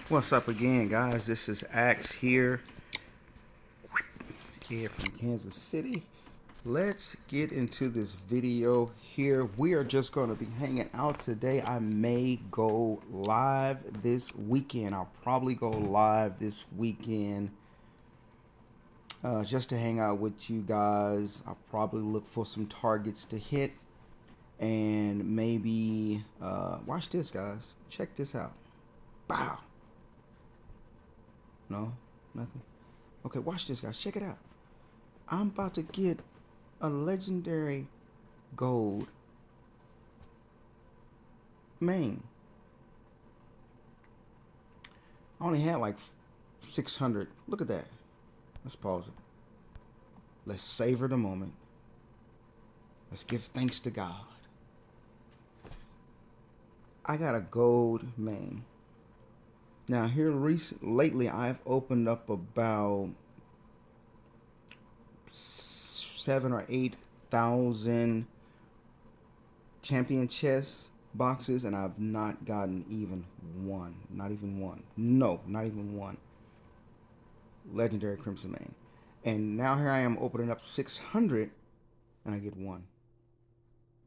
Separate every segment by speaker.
Speaker 1: What's up again, guys? This is Axe here from Kansas City. Let's get into this video here. We are just going to be hanging out today. I may go live this weekend. I'll probably go live this weekend just to hang out with you guys. I'll probably look for some targets to hit and maybe watch this, guys. Check this out. Wow. No, nothing. Okay, watch this, guys. Check it out. I'm about to get a legendary gold main. I only had like 600. Look at that. Let's pause it. Let's savor the moment. Let's give thanks to God. I got a gold main. Now here lately I've opened up about 7 or 8,000 champion chest boxes, and I've not gotten even one. Not even one. No, not even one legendary crimson main. And now here I am opening up 600 and I get one.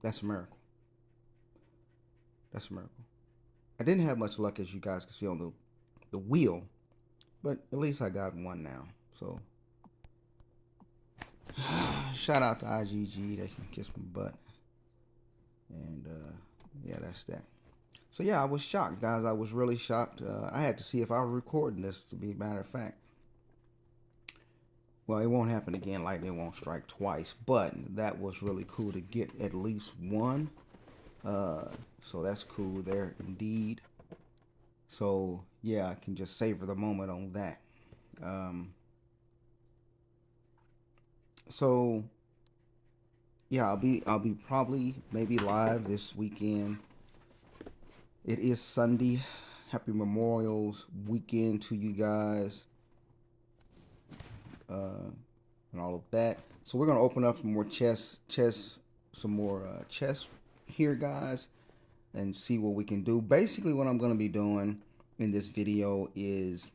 Speaker 1: That's a miracle. That's a miracle. I didn't have much luck, as you guys can see on the wheel, but at least I got one now. So shout out to IGG. They can kiss my butt. And yeah, that's that. So yeah, I was shocked, guys. I was really shocked. I had to see if I was recording this, to be a matter of fact. Well, it won't happen again. Lightning won't strike twice. But that was really cool to get at least one. So that's cool there indeed. So yeah, I can just savor the moment on that. So yeah, I'll be probably maybe live this weekend. It is Sunday. Happy Memorial's weekend to you guys. And all of that. So we're gonna open up some more chests here, guys, and see what we can do. Basically, what I'm gonna be doing in this video is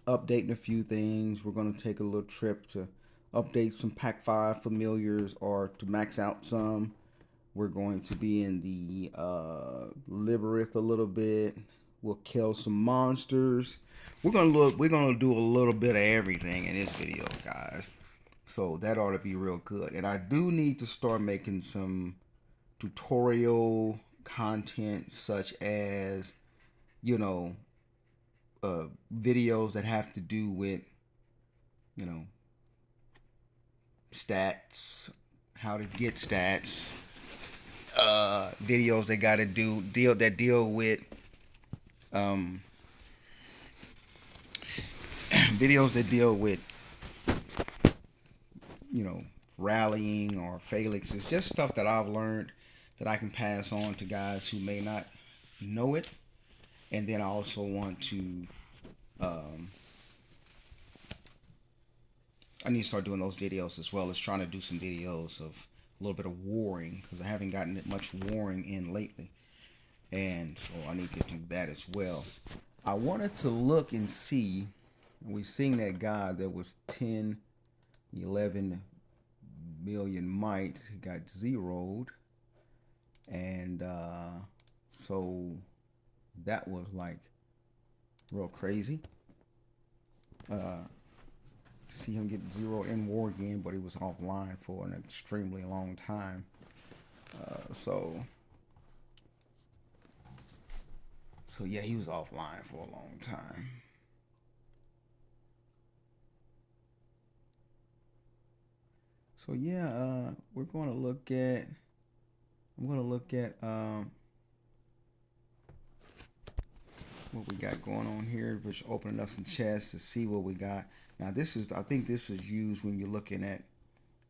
Speaker 1: updating a few things. We're gonna take a little trip to update some Pack 5 familiars or to max out some. We're going to be in the Labyrinth a little bit. We'll kill some monsters. We're gonna do a little bit of everything in this video, guys. So that ought to be real good. And I do need to start making some tutorial content, such as, you know, videos that have to do with, you know, stats, how to get stats, videos that got to deal with um, videos that deal with, you know, rallying or Felix. It's just stuff that I've learned that I can pass on to guys who may not know it. And then I also want to, I need to start doing those videos as well as trying to do some videos of a little bit of warring, because I haven't gotten much warring in lately. And so I need to do that as well. I wanted to look and see, we seen that guy that was 10, 11 million might got zeroed. And so that was like real crazy. To see him get zero in war again, but he was offline for an extremely long time. So yeah, he was offline for a long time. So yeah, we're going to look at. I'm going to look at what we got going on here, which opening up some chests to see what we got. Now this is, I think this is used when you're looking at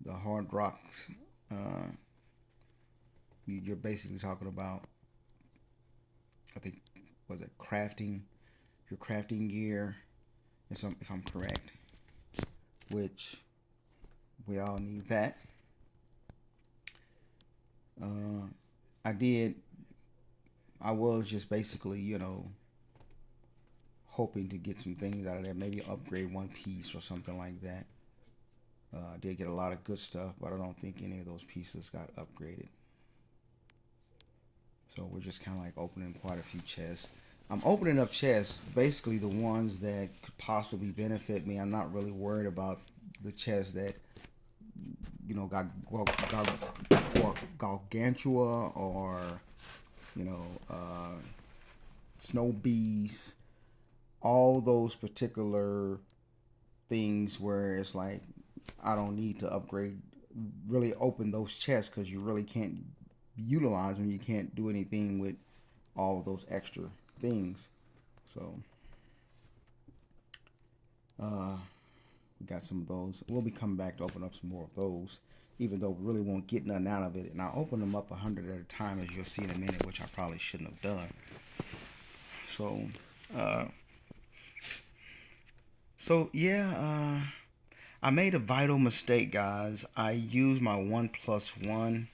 Speaker 1: the hard rocks. You're basically talking about, I think, was it crafting, your crafting gear, if I'm correct, which we all need that. I was just basically, you know, hoping to get some things out of that. Maybe upgrade one piece or something like that. I did get a lot of good stuff, but I don't think any of those pieces got upgraded. So we're just kind of like opening quite a few chests. I'm opening up chests, basically the ones that could possibly benefit me. I'm not really worried about the chests that, you know, got gargantua or, you know, snow beasts, all those particular things where it's like I don't need to upgrade, really open those chests, because you really can't utilize them. You can't do anything with all of those extra things. So we got some of those. We'll be coming back to open up some more of those, even though we really won't get nothing out of it. And I'll open them up 100 at a time, as you'll see in a minute, which I probably shouldn't have done. So yeah, I made a vital mistake, guys. I used my 1+1.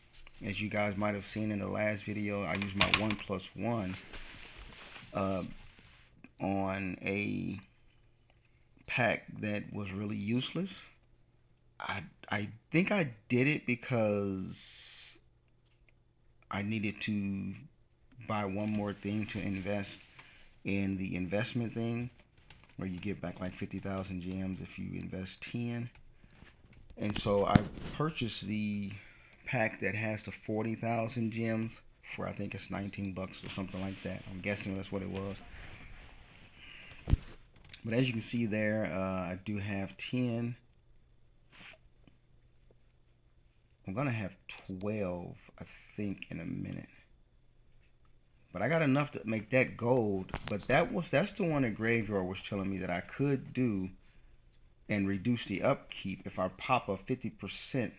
Speaker 1: As you guys might have seen in the last video, I used my 1+1 on a pack that was really useless. I think I did it because I needed to buy one more thing to invest in the investment thing, where you get back like 50,000 gems if you invest 10. And so I purchased the pack that has the 40,000 gems for, I think it's 19 bucks or something like that. I'm guessing that's what it was. But as you can see there, I do have 10. I'm gonna have 12, I think, in a minute. But I got enough to make that gold. But that's the one that Graveyard was telling me that I could do and reduce the upkeep if I pop a 50%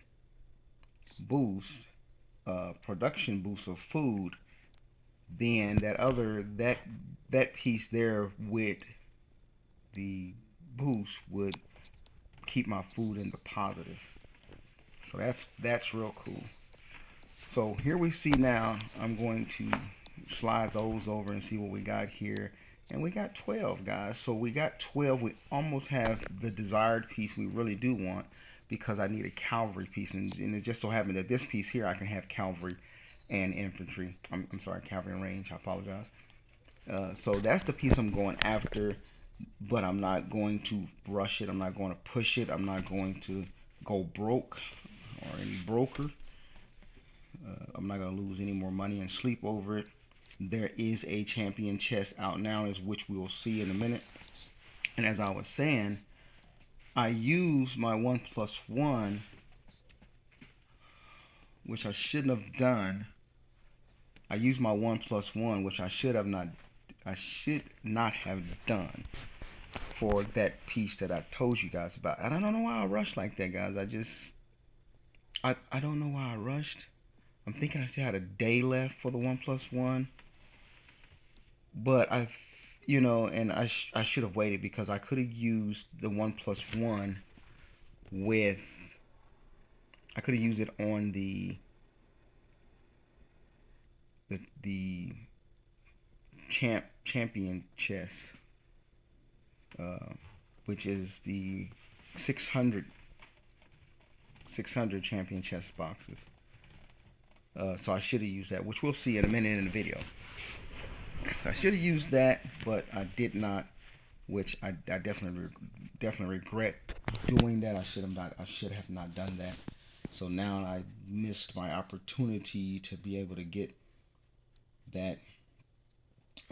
Speaker 1: boost, production boost of food. Then that piece there with the boost would keep my food in the positive. So that's real cool. So here we see now, I'm going to slide those over and see what we got here. And we got 12, guys. So we got 12. We almost have the desired piece we really do want, because I need a cavalry piece. And it just so happened that this piece here, I can have cavalry and infantry. I'm sorry, cavalry and range. I apologize. So that's the piece I'm going after, but I'm not going to rush it. I'm not going to push it. I'm not going to go broke or any broker. I'm not going to lose any more money and sleep over it. There is a champion chest out now, as which we will see in a minute. And as I was saying, I use my 1+1, which I shouldn't have done. I used my 1+1, which I should not have done for that piece that I told you guys about. And I don't know why I rushed like that, guys. I don't know why I rushed. I'm thinking I still had a day left for the 1+1, but and I should have waited, because I could have used the 1+1 with, I could have used it on the champion chest, which is the 600 champion chest boxes. So I should have used that, which we'll see in a minute in the video. So I should have used that, but I did not, which I definitely regret doing that. I should have not done that. So now I missed my opportunity to be able to get that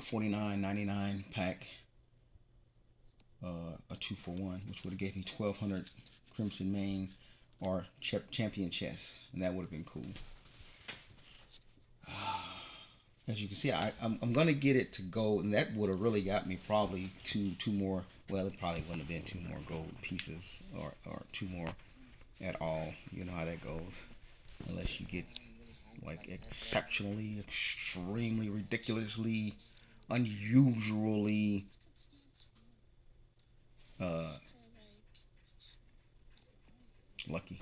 Speaker 1: $49.99 pack, a 2-for-1, which would have gave me 1,200 Crimson Mane or champion chests, and that would have been cool. As you can see, I'm gonna get it to gold, and that would have really got me probably two more. Well, it probably wouldn't have been 2 more gold pieces, or 2 more at all. You know how that goes, unless you get like exceptionally, extremely, ridiculously, unusually lucky.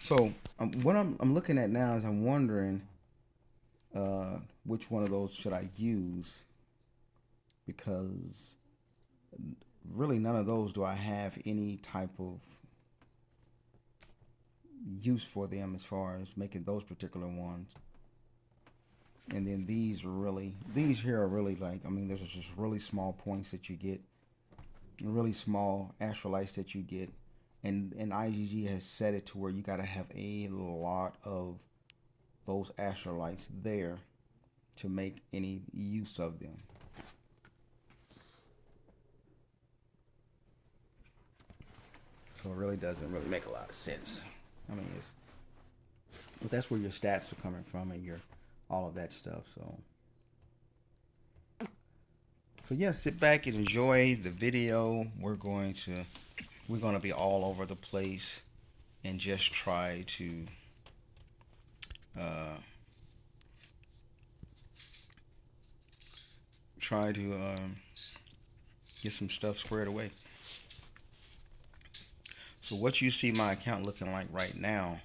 Speaker 1: So what I'm looking at now is I'm wondering which one of those should I use, because really none of those do I have any type of use for them as far as making those particular ones. And then these here are really like, I mean, there's just really small points that you get, really small astrolites that you get. And IgG has set it to where you got to have a lot of those astrolites there to make any use of them. So it really doesn't really make a lot of sense. I mean, but that's where your stats are coming from and your all of that stuff. So yeah, sit back and enjoy the video. We're going to be all over the place and just try to get some stuff squared away. So what you see my account looking like right now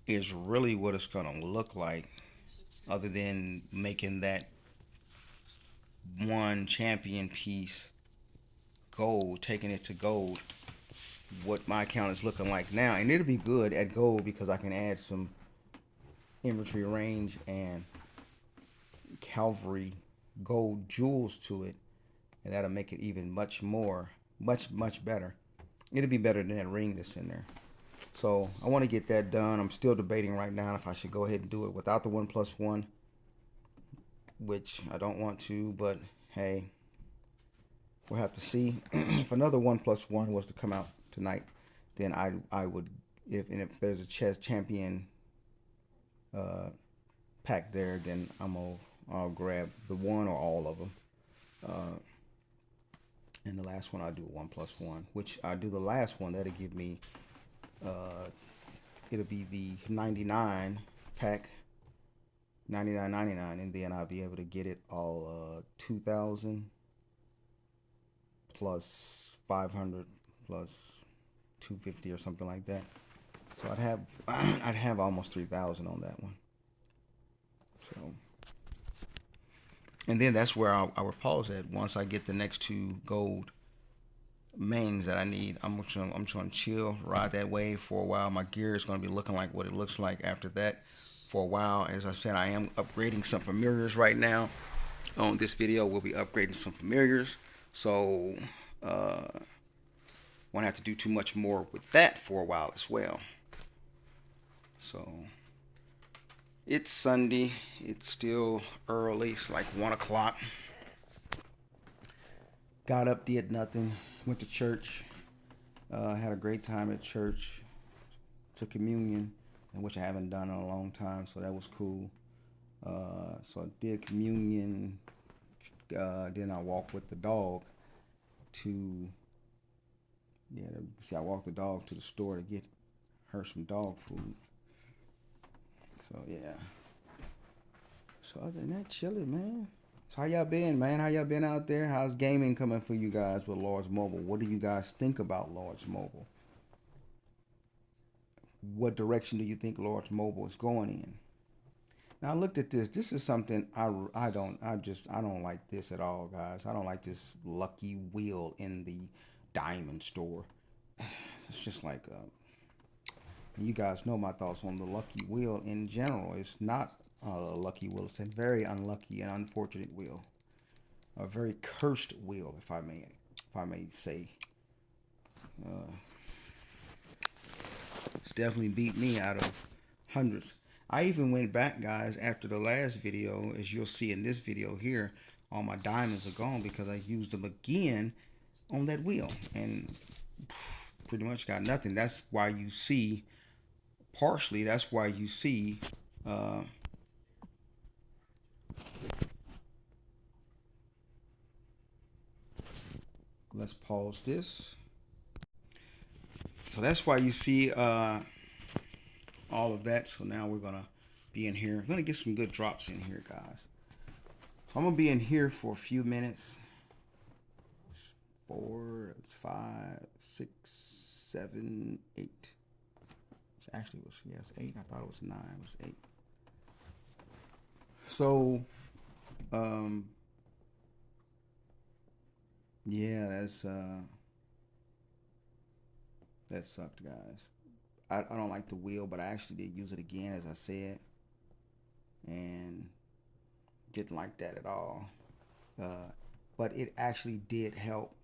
Speaker 1: is really what it's gonna look like, other than making that one champion piece gold, taking it to gold. What my account is looking like now, and it'll be good at gold because I can add some infantry range and cavalry gold jewels to it, and that'll make it even much better. It'll be better than that ring that's in there. So I want to get that done. I'm still debating right now if I should go ahead and do it without the 1+1, which I don't want to, but hey, we'll have to see. If another 1+1 was to come out tonight, then I would, if there's a chess champion pack there, then I'll grab the one or all of them. And the last one I'll do a 1+1, which I do the last one, that'll give me it'll be the 99 pack, 99.99, and then I'll be able to get it all 2,000 plus 500 plus 250 or something like that. So I'd have almost 3,000 on that one. So, and then that's where I will pause at. Once I get the next two gold mains that I need, I'm trying to chill, ride that wave for a while. My gear is going to be looking like what it looks like after that for a while. As I said, I am upgrading some familiars right now. On this video, we'll be upgrading some familiars. So, won't have to do too much more with that for a while as well. So, it's Sunday. It's still early. It's like 1 o'clock. Got up, did nothing. Went to church. Had a great time at church. Took communion, which I haven't done in a long time, so that was cool. So I did communion. Then I walked with the dog to, I walked the dog to the store to get her some dog food. So yeah. So other than that, chilling, man. So how y'all been, man? How y'all been out there? How's gaming coming for you guys with Lords Mobile? What do you guys think about Lords Mobile? What direction do you think Lords Mobile is going in? Now I looked at this. This is something I don't like this at all, guys. I don't like this lucky wheel in the diamond store. It's just like you guys know my thoughts on the lucky wheel in general. It's not a lucky wheel. It's a very unlucky and unfortunate wheel. A very cursed wheel, if I may say. It's definitely beat me out of hundreds. I even went back, guys, after the last video. As you'll see in this video here, all my diamonds are gone because I used them again on that wheel and pretty much got nothing. That's why you see, partially, that's why you see let's pause this. So that's why you see all of that. So now we're gonna be in here. I'm gonna get some good drops in here, guys. So I'm gonna be in here for a few minutes. 4, 5, 6, 7, 8. It actually was, yes, 8. I thought it was 9. It was 8. So Yeah, that sucked, guys. I don't like the wheel, but I actually did use it again, as I said, and didn't like that at all. Uh, but it actually did help,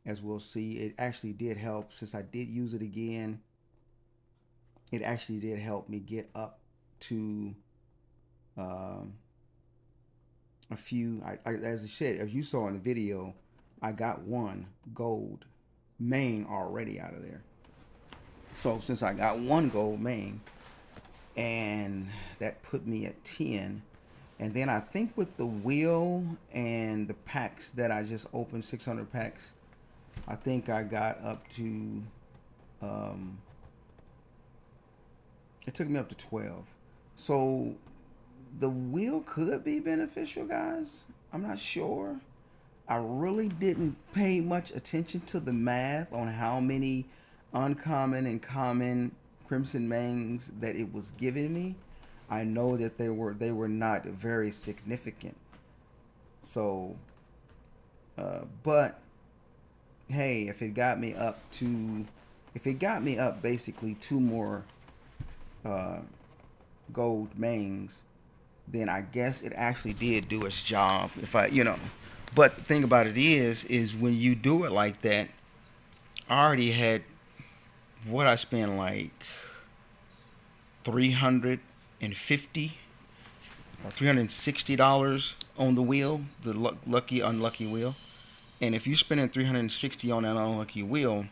Speaker 1: as we'll see. It actually did help since I did use it again. It actually did help me get up to um, a few. As I said, as you saw in the video, I got one gold main already out of there. So since I got one gold main, and that put me at 10. And then I think with the wheel and the packs that I just opened, 600 packs, I think I got up to, um, it took me up to 12. So the wheel could be beneficial, guys. I'm not sure. I really didn't pay much attention to the math on how many uncommon and common Crimson Mangs that it was giving me. I know that they were not very significant. So, but hey, if it got me up basically two more uh, gold Mangs, then I guess it actually did do its job. But the thing about it is when you do it like that, I already had what I spent like 350 or $360 on the wheel, the lucky unlucky wheel. And if you're spending 360 on that unlucky wheel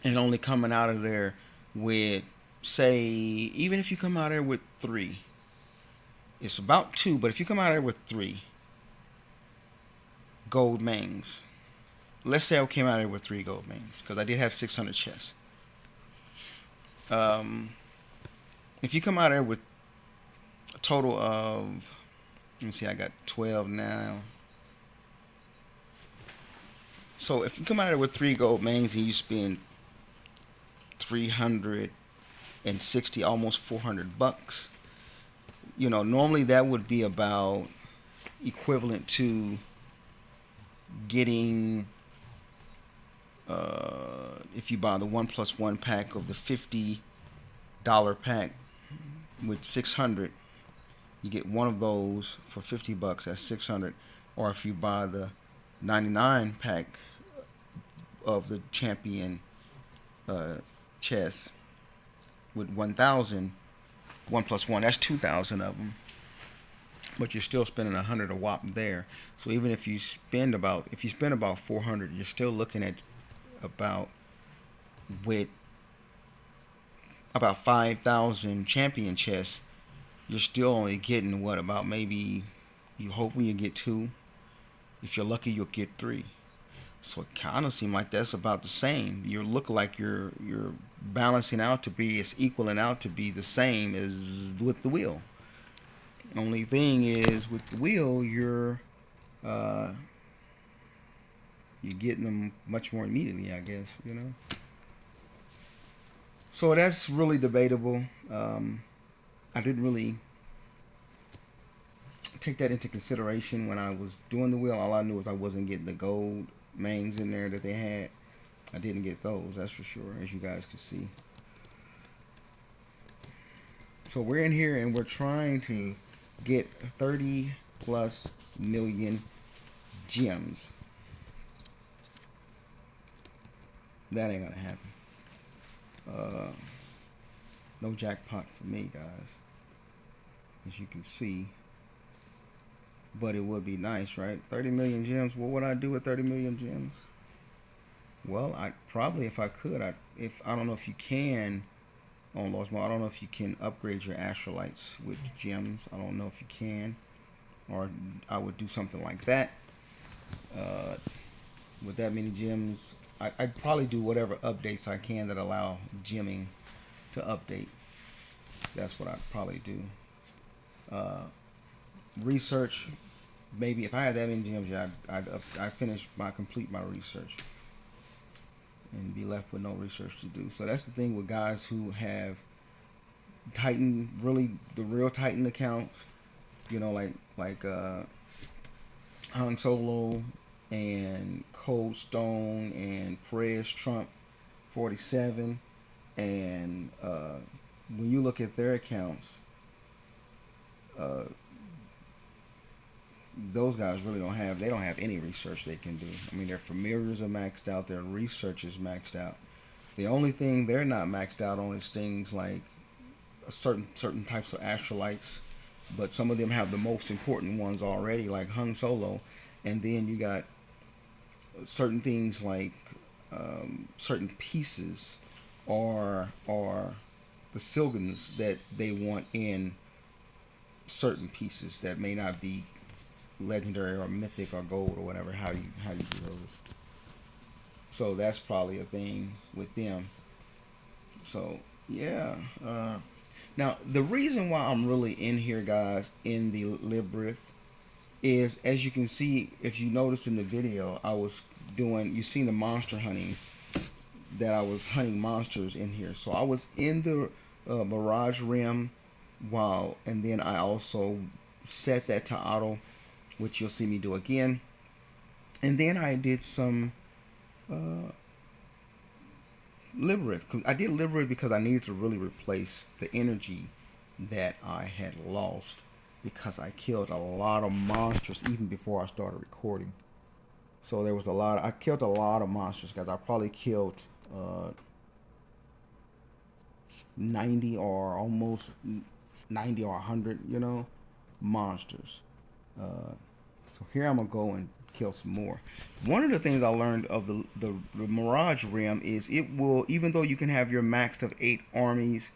Speaker 1: and only coming out of there with, say, even if you come out of there with three, it's about two, but if you come out of there with three gold mangs, let's say I came out of there with three gold mangs because I did have 600 chests. Um, if you come out of there with a total of, let me see, I got 12 now. So if you come out of there with three gold mangs and you spend 360, almost $400, normally that would be about equivalent to getting, if you buy the 1+1 pack of the $50 pack with 600, you get one of those for $50. That's 600. Or if you buy the 99 pack of the champion chest with 1,000, 1+1, that's 2,000 of them. But you're still spending 100 a whop there. So even if you spend about 400, you're still looking at about with about 5,000 champion chests. You're still only getting what, about maybe, you hoping you get two. If you're lucky, you'll get three. So it kind of seems like that's about the same. You look like you're balancing out to be, it's equaling out to be the same as with the wheel. Only thing is with the wheel, you're getting them much more immediately, I guess. So that's really debatable. I didn't really take that into consideration when I was doing the wheel. All I knew was I wasn't getting the gold mains in there that they had. I didn't get those, that's for sure, as you guys can see. So we're in here and we're trying to get 30 plus million gems. That ain't gonna happen. No jackpot for me, guys, as you can see. But it would be nice, right? 30 million gems. What would I do with 30 million gems? Well, I probably, if I could, I don't know if you can on Lost Mode. I don't know if you can upgrade your astrolites with gems. I don't know if you can, or I would do something like that. With that many gems, I'd probably do whatever updates I can that allow gemming to update. That's what I'd probably do. Research, maybe if I had that many gems, yeah, I'd complete my research and be left with no research to do. So that's the thing with guys who have Titan, really the real Titan accounts, like Han Solo and Cold Stone and Perez Trump 47. And when you look at their accounts, uh, those guys really don't have any research they can do. I mean, their familiars are maxed out, their research is maxed out. The only thing they're not maxed out on is things like certain types of astrolites, but some of them have the most important ones already, like Hung Solo, and then you got certain things like certain pieces or the Silgans that they want in certain pieces that may not be legendary or mythic or gold or whatever. How you do those? So that's probably a thing with them. So yeah. Now the reason why I'm really in here, guys, in the Labyrinth is, as you can see, if you noticed in the video, I was doing. You seen the monster hunting, that I was hunting monsters in here. So I was in the Mirage Rim and then I also set that to auto, which you'll see me do again. And then I did some uh, Labyrinth. I did Labyrinth because I needed to really replace the energy that I had lost because I killed a lot of monsters even before I started recording. So there was I killed a lot of monsters, guys. I probably killed 90 or almost 90 or 100, monsters. Uh, so here I'm going to go and kill some more. One of the things I learned of the Mirage Rim is it will, even though you can have your maxed of 8 armies,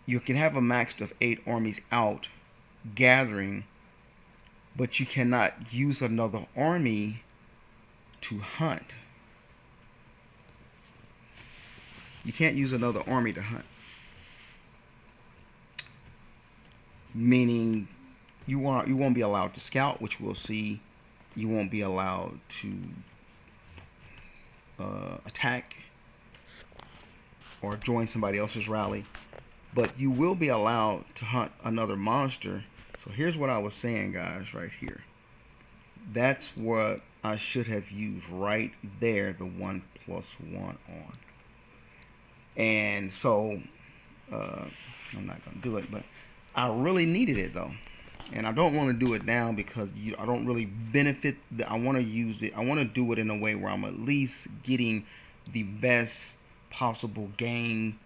Speaker 1: you can have a maxed of 8 armies out gathering, but you cannot use another army to hunt. You can't use another army to hunt. Meaning you won't be allowed to scout, which we'll see. You won't be allowed to attack or join somebody else's rally, but you will be allowed to hunt another monster. So here's what I was saying, guys, right here. That's what I should have used right there, the 1+1 on. And so I'm not gonna do it, but I really needed it though, and I don't want to do it now because I don't really benefit. I want to use it. I want to do it in a way where I'm at least getting the best possible gain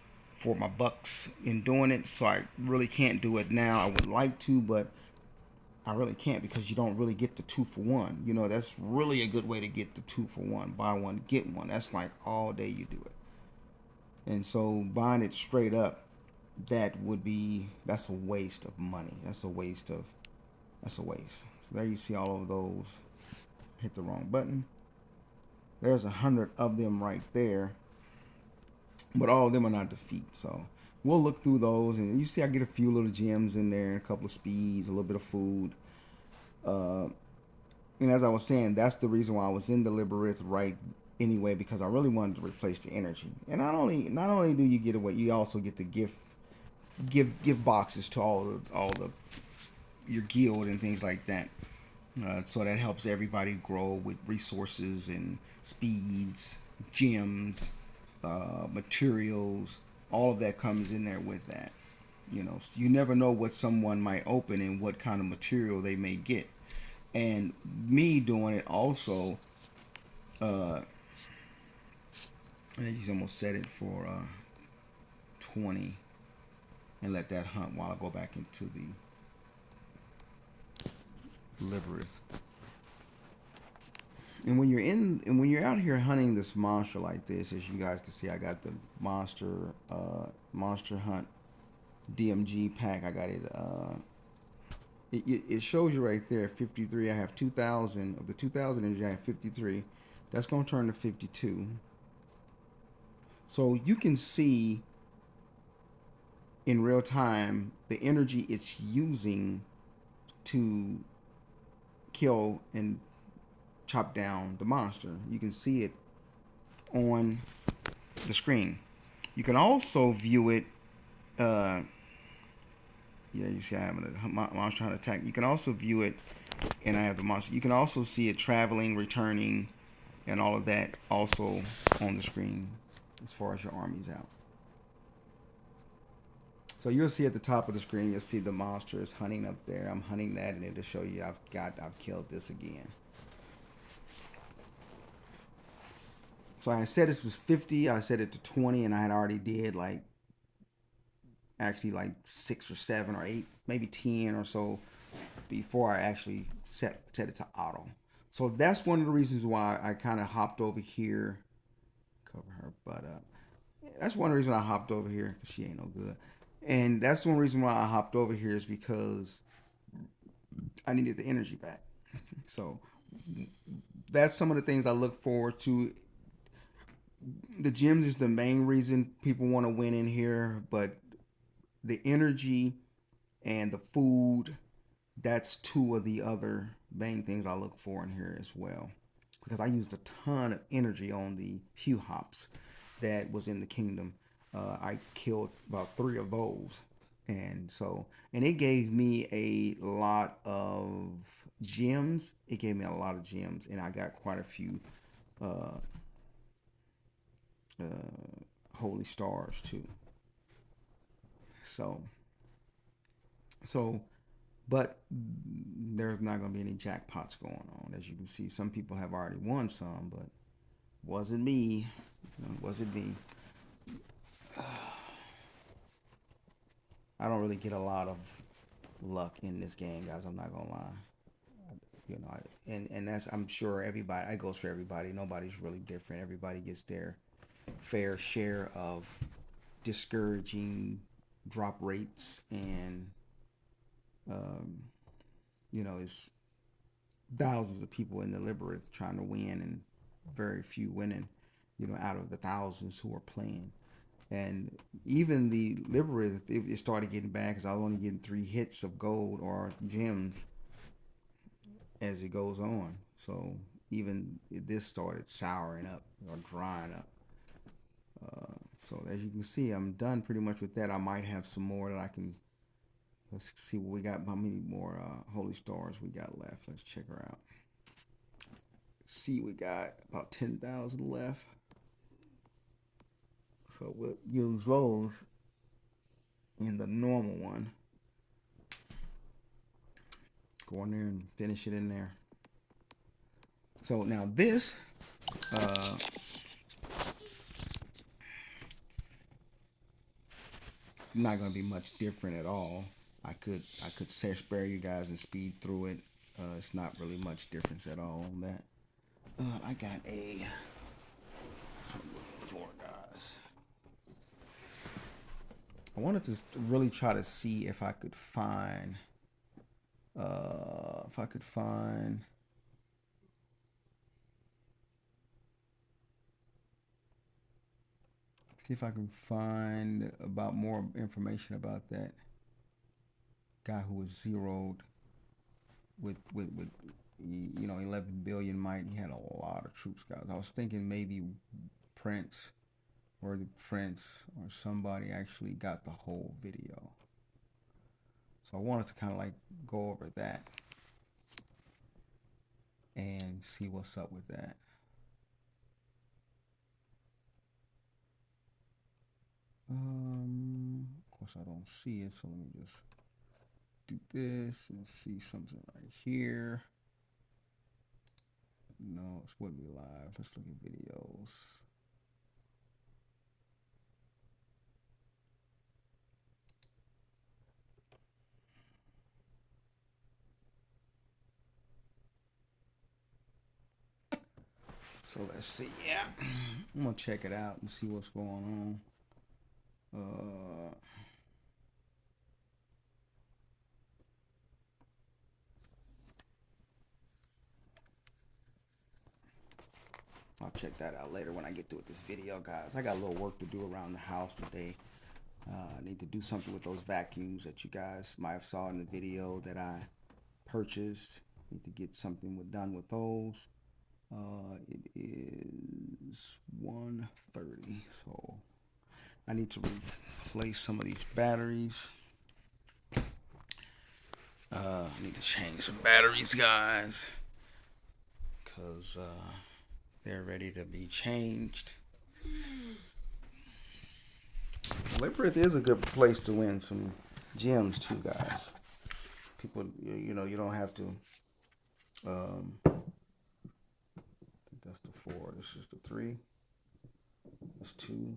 Speaker 1: for my bucks in doing it. So I really can't do it now. I would like to, but I really can't because you don't really get the 2-for-1. That's really a good way to get the 2-for-1. Buy one, get one. That's like all day you do it. And so buying it straight up, that's a waste of money. That's a waste. So there you see all of those. Hit the wrong button. There's 100 of them right there, but all of them are not defeat. So we'll look through those, and you see I get a few little gems in there, a couple of speeds, a little bit of food. And as I was saying, that's the reason why I was in the Labyrinth right anyway, because I really wanted to replace the energy. And not only do you get away, you also get to give boxes to all the your guild and things like that. So that helps everybody grow with resources and speeds, gems, materials. All of that comes in there with that. So you never know what someone might open and what kind of material they may get. And me doing it also, I just almost set it for 20 and let that hunt while I go back into the Labyrinth. And when you're out here hunting this monster like this, as you guys can see, I got the monster hunt DMG pack. I got it. It shows you right there 53. I have 2,000 of the 2,000 energy. I have 53. That's gonna turn to 52. So you can see in real time the energy it's using to kill and chop down the monster. You can see it on the screen. You can also view it. You see I have a monster hunt attack. You can also view it and I have the monster. You can also see it traveling, returning, and all of that also on the screen as far as your army's out. So you'll see at the top of the screen, you'll see the monster is hunting up there. I'm hunting that, and it'll show you I've killed this again. So I said it was 50. I set it to 20, and I had already did like 6 or 7 or 8, maybe 10 or so before I actually set it to auto. So that's one of the reasons why I kind of hopped over here. Cover her butt up. That's one reason I hopped over here, because she ain't no good. And that's one reason why I hopped over here, is because I needed the energy back. So that's some of the things I look forward to. The gyms is the main reason people want to win in here, but the energy and the food, that's two of the other main things I look for in here as well. Because I used a ton of energy on the Hue Hops that was in the kingdom. I killed about 3 of those. And it gave me a lot of gems. It gave me a lot of gems, and I got quite a few holy stars too. So, but there's not going to be any jackpots going on. As you can see, some people have already won some, but wasn't me. Wasn't me. I don't really get a lot of luck in this game, guys. I'm not gonna lie. And that's, I'm sure everybody. It goes for everybody. Nobody's really different. Everybody gets their fair share of discouraging drop rates, and it's thousands of people in the Labyrinth trying to win, and very few winning. Out of the thousands who are playing. And even the Labyrinth, it started getting bad because I was only getting 3 hits of gold or gems as it goes on. So even this started souring up or drying up. So as you can see, I'm done pretty much with that. I might have some more that I can. Let's see what we got. How many more holy stars we got left? Let's check her out. See, we got about 10,000 left. So we'll use those in the normal one. Go in there and finish it in there. So now this not going to be much different at all. I could spare you guys and speed through it. It's not really much difference at all on that. I got a floor, guys. I wanted to really try to see if I could find see if I can find about more information about that guy who was zeroed with 11 billion might. He had a lot of troops, guys. I was thinking maybe Prince or somebody actually got the whole video. So I wanted to kind of like go over that and see what's up with that. Of course I don't see it, so let me just do this and see something right here. No, it's wouldn't be live. Let's look at videos. So let's see. Yeah, I'm gonna check it out and see what's going on. I'll check that out later when I get through with this video, guys. I got a little work to do around the house today. I need to do something with those vacuums that you guys might have saw in the video that I purchased. Need to get something done with those. It is 1:30, so I need to replace some of these batteries. I need to change some batteries, guys, because they're ready to be changed. Labyrinth is a good place to win some gems too, guys. People, you don't have to. I think that's the 4. This is the 3. That's 2.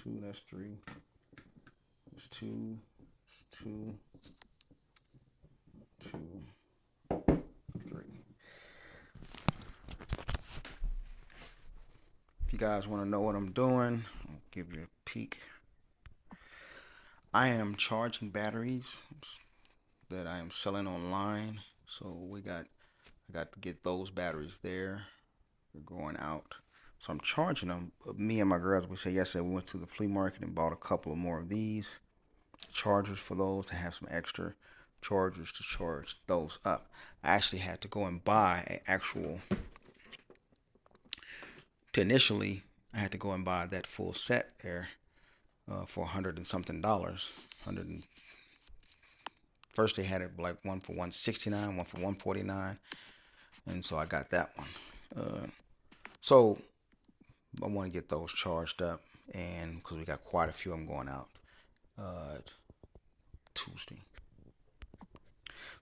Speaker 1: 2. That's 3. That's 2. That's 2. 2. 3. If you guys want to know what I'm doing, I'll give you a peek. I am charging batteries that I am selling online. So I got to get those batteries there. They're going out. So I'm charging them. Me and my girls, we say yesterday we went to the flea market and bought a couple of more of these chargers for those to have some extra chargers to charge those up. I actually had to go and buy an actual. Initially, I had to go and buy that full set there for $100 and something. First they had it like one for $169, one for $149, and so I got that one. So I want to get those charged up, and because we got quite a few of them going out Tuesday,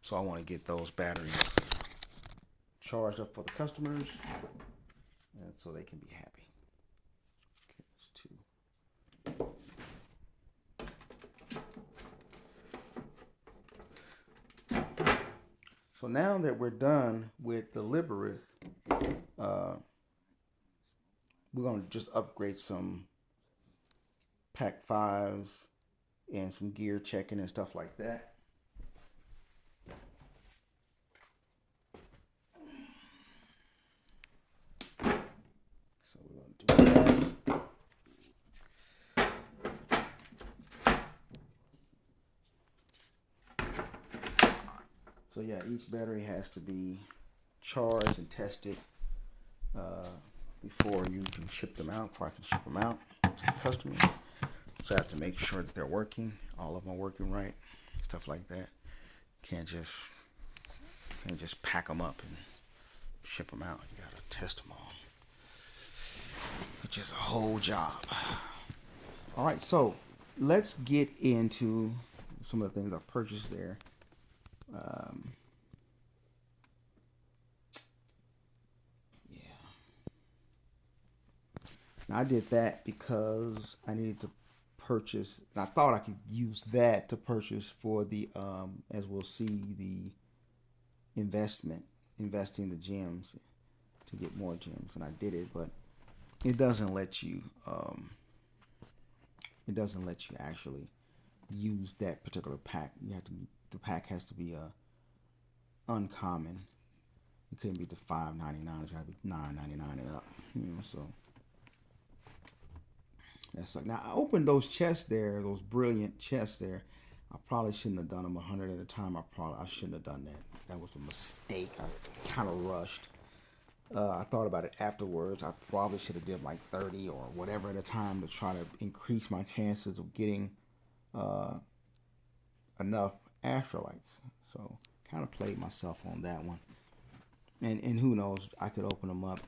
Speaker 1: so I want to get those batteries charged up for the customers, and so they can be happy. Okay, that's 2. So now that we're done with the Labyrinth, we're going to just upgrade some Pk5s and some gear checking and stuff like that. So we're going to do that. So yeah, each battery has to be charged and tested before you can ship them out, before I can ship them out to the customer. So I have to make sure that they're working, all of them are working right, stuff like that. Can't just pack them up and ship them out. You gotta test them all, which is a whole job. All right, so let's get into some of the things I've purchased there. Now I did that because I needed to purchase, and I thought I could use that to purchase for the, as we'll see, the investing the gems to get more gems, and I did it, but it doesn't let you, actually use that particular pack. The pack has to be uncommon. It couldn't be the $5.99. It had to be $9.99 and up. So that's like, now I opened those chests there, those brilliant chests there. I probably shouldn't have done them 100 at a time. I shouldn't have done that. That was a mistake. I kind of rushed. I thought about it afterwards. I probably should have did like 30 or whatever at a time to try to increase my chances of getting enough astrolites. So kind of played myself on that one. And who knows, I could open them up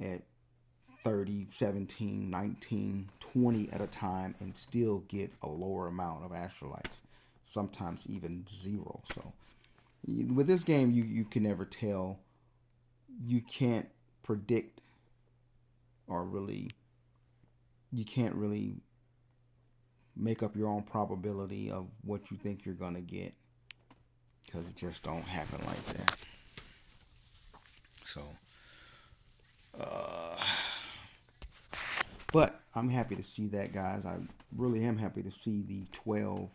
Speaker 1: at 30, 17, 19, 20 at a time and still get a lower amount of astrolites. Sometimes even 0. So with this game, you can never tell. You can't predict, or really, you can't really make up your own probability of what you think you're gonna get, because it just don't happen like that. So but I'm happy to see that, guys. I really am happy to see the 12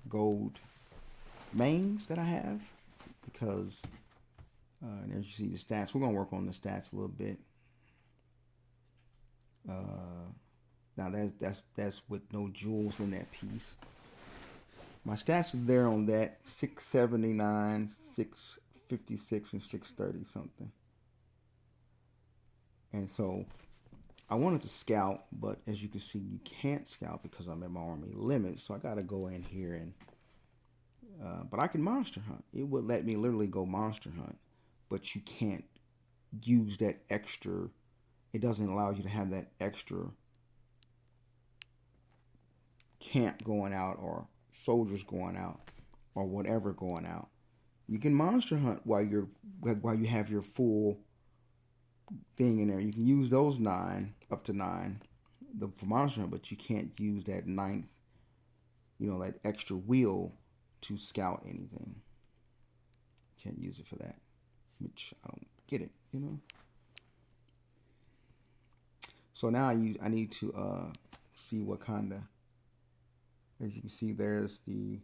Speaker 1: gold mains that I have, because and as you see the stats, we're gonna work on the stats a little bit. Now that's with no jewels in that piece. My stats are there on that: 679, 656, and 630 something. And so I wanted to scout, but as you can see, you can't scout because I'm at my army limit. So I got to go in here and But I can monster hunt. It would let me literally go monster hunt, but you can't use that extra. It doesn't allow you to have that extra camp going out or soldiers going out or whatever going out. You can monster hunt while you have your full thing in there. You can use those 9 up to 9 for monster hunt, but you can't use that 9th, that extra wheel to scout anything. Can't use it for that, which I don't get it. So now I need to see what kind of. As you can see, there's the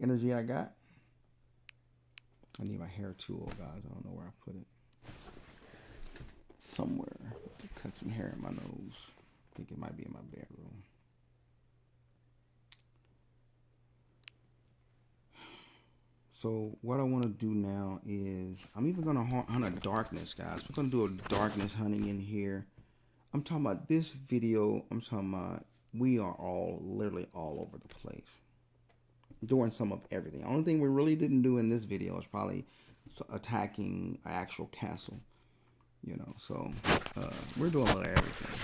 Speaker 1: energy I got. I need my hair tool, guys. I don't know where I put it. Somewhere to cut some hair in my nose. I think it might be in my bedroom. So what I want to do now is I'm even going to hunt a darkness, guys. We're going to do a darkness hunting in here. I'm talking about this video. I'm talking about we are literally all over the place. Doing some of everything. The only thing we really didn't do in this video is probably attacking an actual castle. So we're doing a little everything.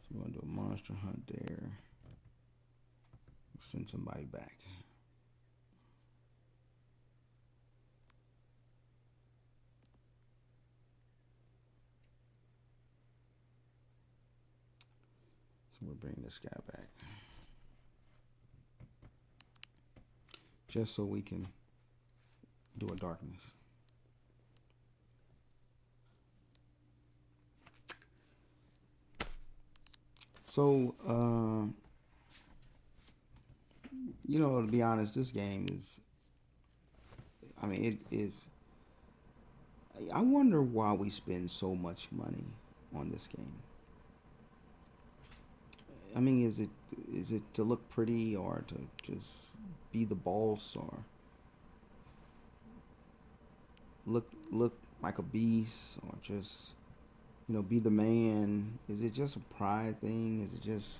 Speaker 1: So we're going to do a monster hunt there. Send somebody back. So we'll bring this guy back. Just so we can do a darkness. So, to be honest, this game is, it is, I wonder why we spend so much money on this game. Is it to look pretty or to just be the boss or look like a beast or just be the man? Is it just a pride thing? Is it just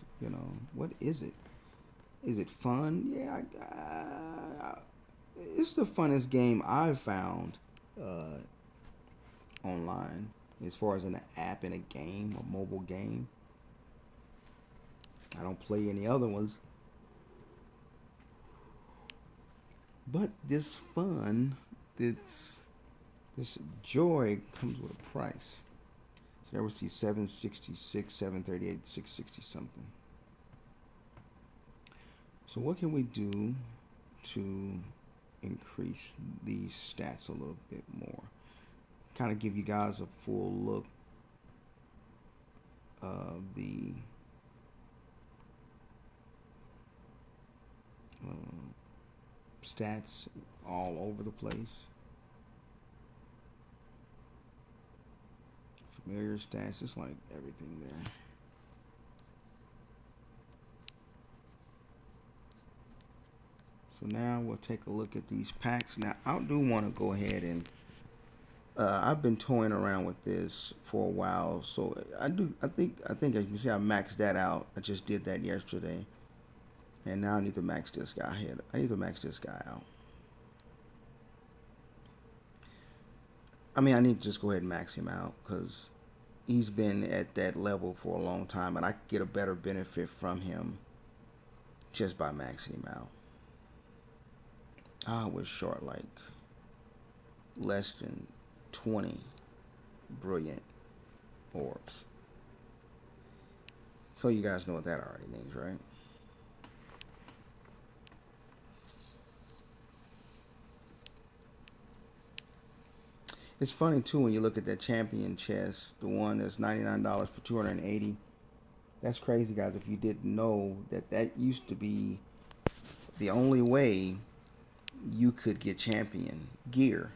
Speaker 1: what is it? Is it fun? Yeah, it's the funnest game I've found online as far as an app in a game, a mobile game. I don't play any other ones. But this fun, this joy comes with a price. So there we see 766, 738, 660 something. So what can we do to increase these stats a little bit more? Kind of give you guys a full look of the stats all over the place. Familiar stats, it's like everything there. So now we'll take a look at these packs. Now I do want to go ahead and I've been toying around with this for a while. So I think as you can see, I maxed that out. I just did that yesterday. And now I need to max this guy here. I need to max this guy out. I need to just go ahead and max him out because he's been at that level for a long time, and I get a better benefit from him just by maxing him out. I was short like less than 20 brilliant orbs. So you guys know what that already means, right? It's funny too when you look at that champion chest, the one that's $99 for 280. That's crazy, guys. If you didn't know that used to be the only way you could get champion gear.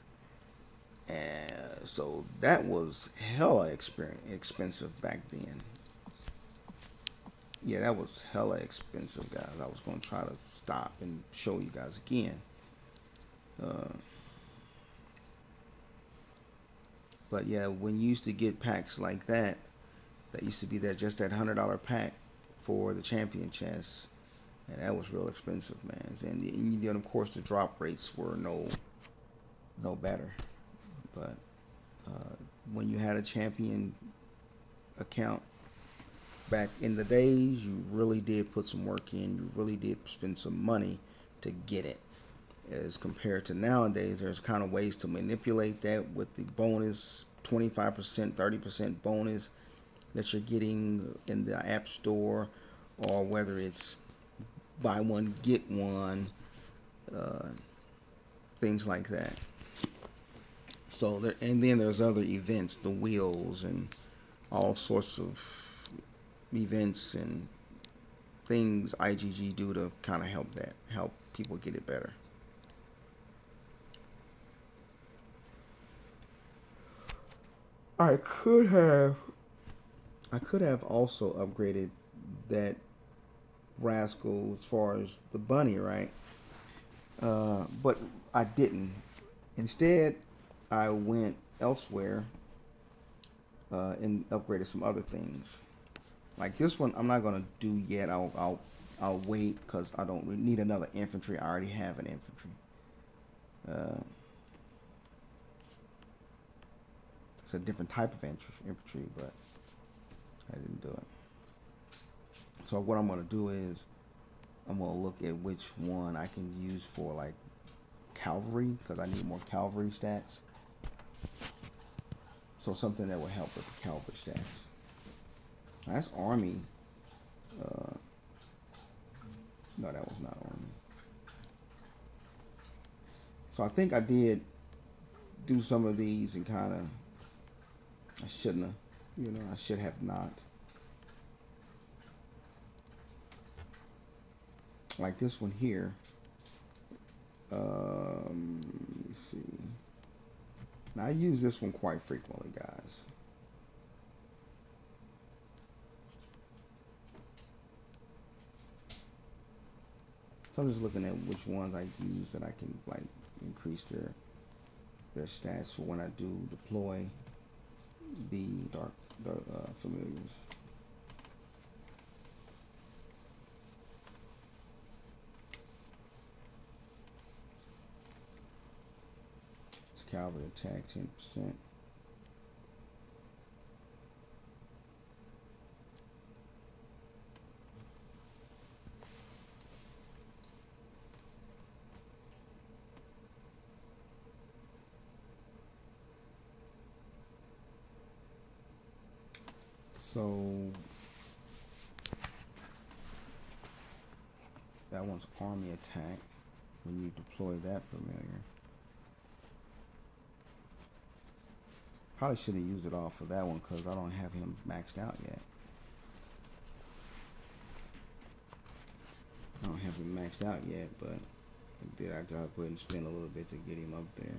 Speaker 1: So that was hella expensive back then. Yeah, that was hella expensive, guys. I was going to try to stop and show you guys again. But yeah, when you used to get packs like that used to be just that $100 pack for the champion chest. And that was real expensive, man. And then of course the drop rates were no better. But when you had a champion account back in the days, you really did put some work in. You really did spend some money to get it. As compared to nowadays, there's kind of ways to manipulate that with the bonus 25%, 30% bonus that you're getting in the App Store, or whether it's buy one, get one, uh, things like that. So there, and then there's other events, the wheels, and all sorts of events and things IGG do to kind of help people get it better. I could have also upgraded that rascal as far as the bunny, right? But I didn't. Instead, I went elsewhere and upgraded some other things. Like this one, I'm not gonna do yet. I'll wait because I don't need another infantry. I already have an infantry. It's a different type of infantry, but I didn't do it. So what I'm gonna do is I'm gonna look at which one I can use for like cavalry, because I need more cavalry stats. So something that will help with the cavalry stats. That's army. No, that was not army. So I think I did do some of these and kind of, I shouldn't have, I should have not. Like this one here. Let me see. Now I use this one quite frequently, guys. So I'm just looking at which ones I use that I can like increase their stats for when I do deploy the dark familiars. It's cavalry attack 10%. So that one's army attack when you deploy that familiar. Probably should have used it all for that one because I don't have him maxed out yet. I don't have him maxed out yet, but I did. I gotta go ahead and spend a little bit to get him up there.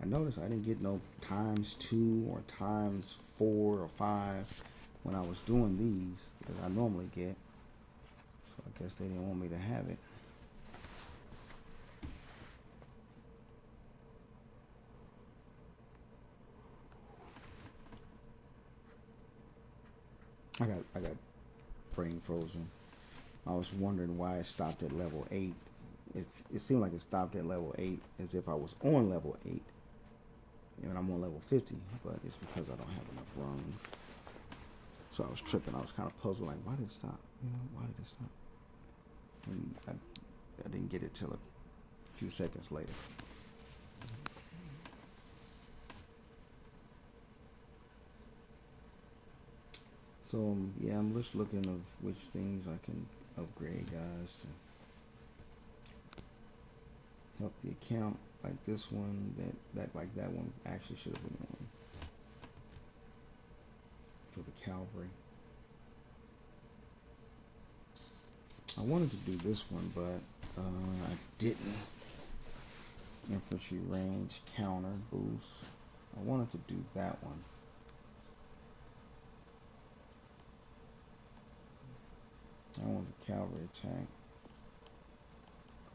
Speaker 1: I noticed I didn't get no ×2 or ×4 or 5 when I was doing these that I normally get. So I guess they didn't want me to have it. I got brain frozen. I was wondering why it stopped at level 8. It seemed like it stopped at level 8 as if I was on level 8. And I'm on level 50, but it's because I don't have enough rungs. So I was tripping. I was kind of puzzled, like, why did it stop? Why did it stop? And I didn't get it till a few seconds later. So yeah, I'm just looking of which things I can upgrade, guys, to help the account. Like this one, that one actually should have been on for the cavalry. I wanted to do this one, but I didn't. Infantry range counter boost. I wanted to do that one. That one's a cavalry attack.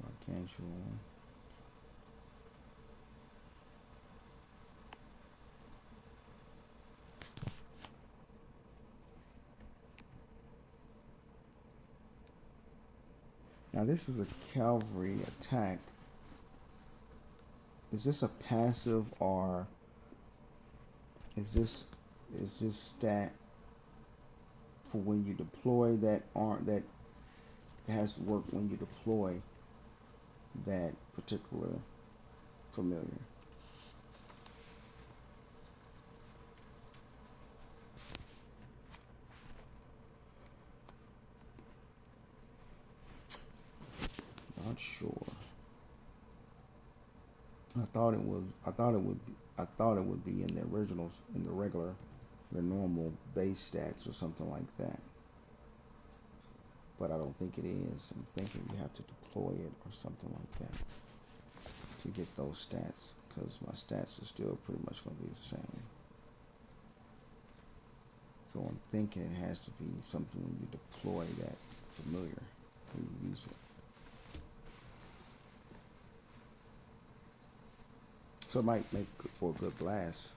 Speaker 1: Gargantuan one. Now this is a cavalry attack. Is this a passive, or is this stat for when you deploy that arm, that has to work when you deploy that particular familiar? Not sure. I thought it would be in the originals, in the regular, the normal base stats or something like that. But I don't think it is. I'm thinking you have to deploy it or something like that to get those stats, because my stats are still pretty much going to be the same. So I'm thinking it has to be something when you deploy that familiar, when you use it. So it might make for a good blast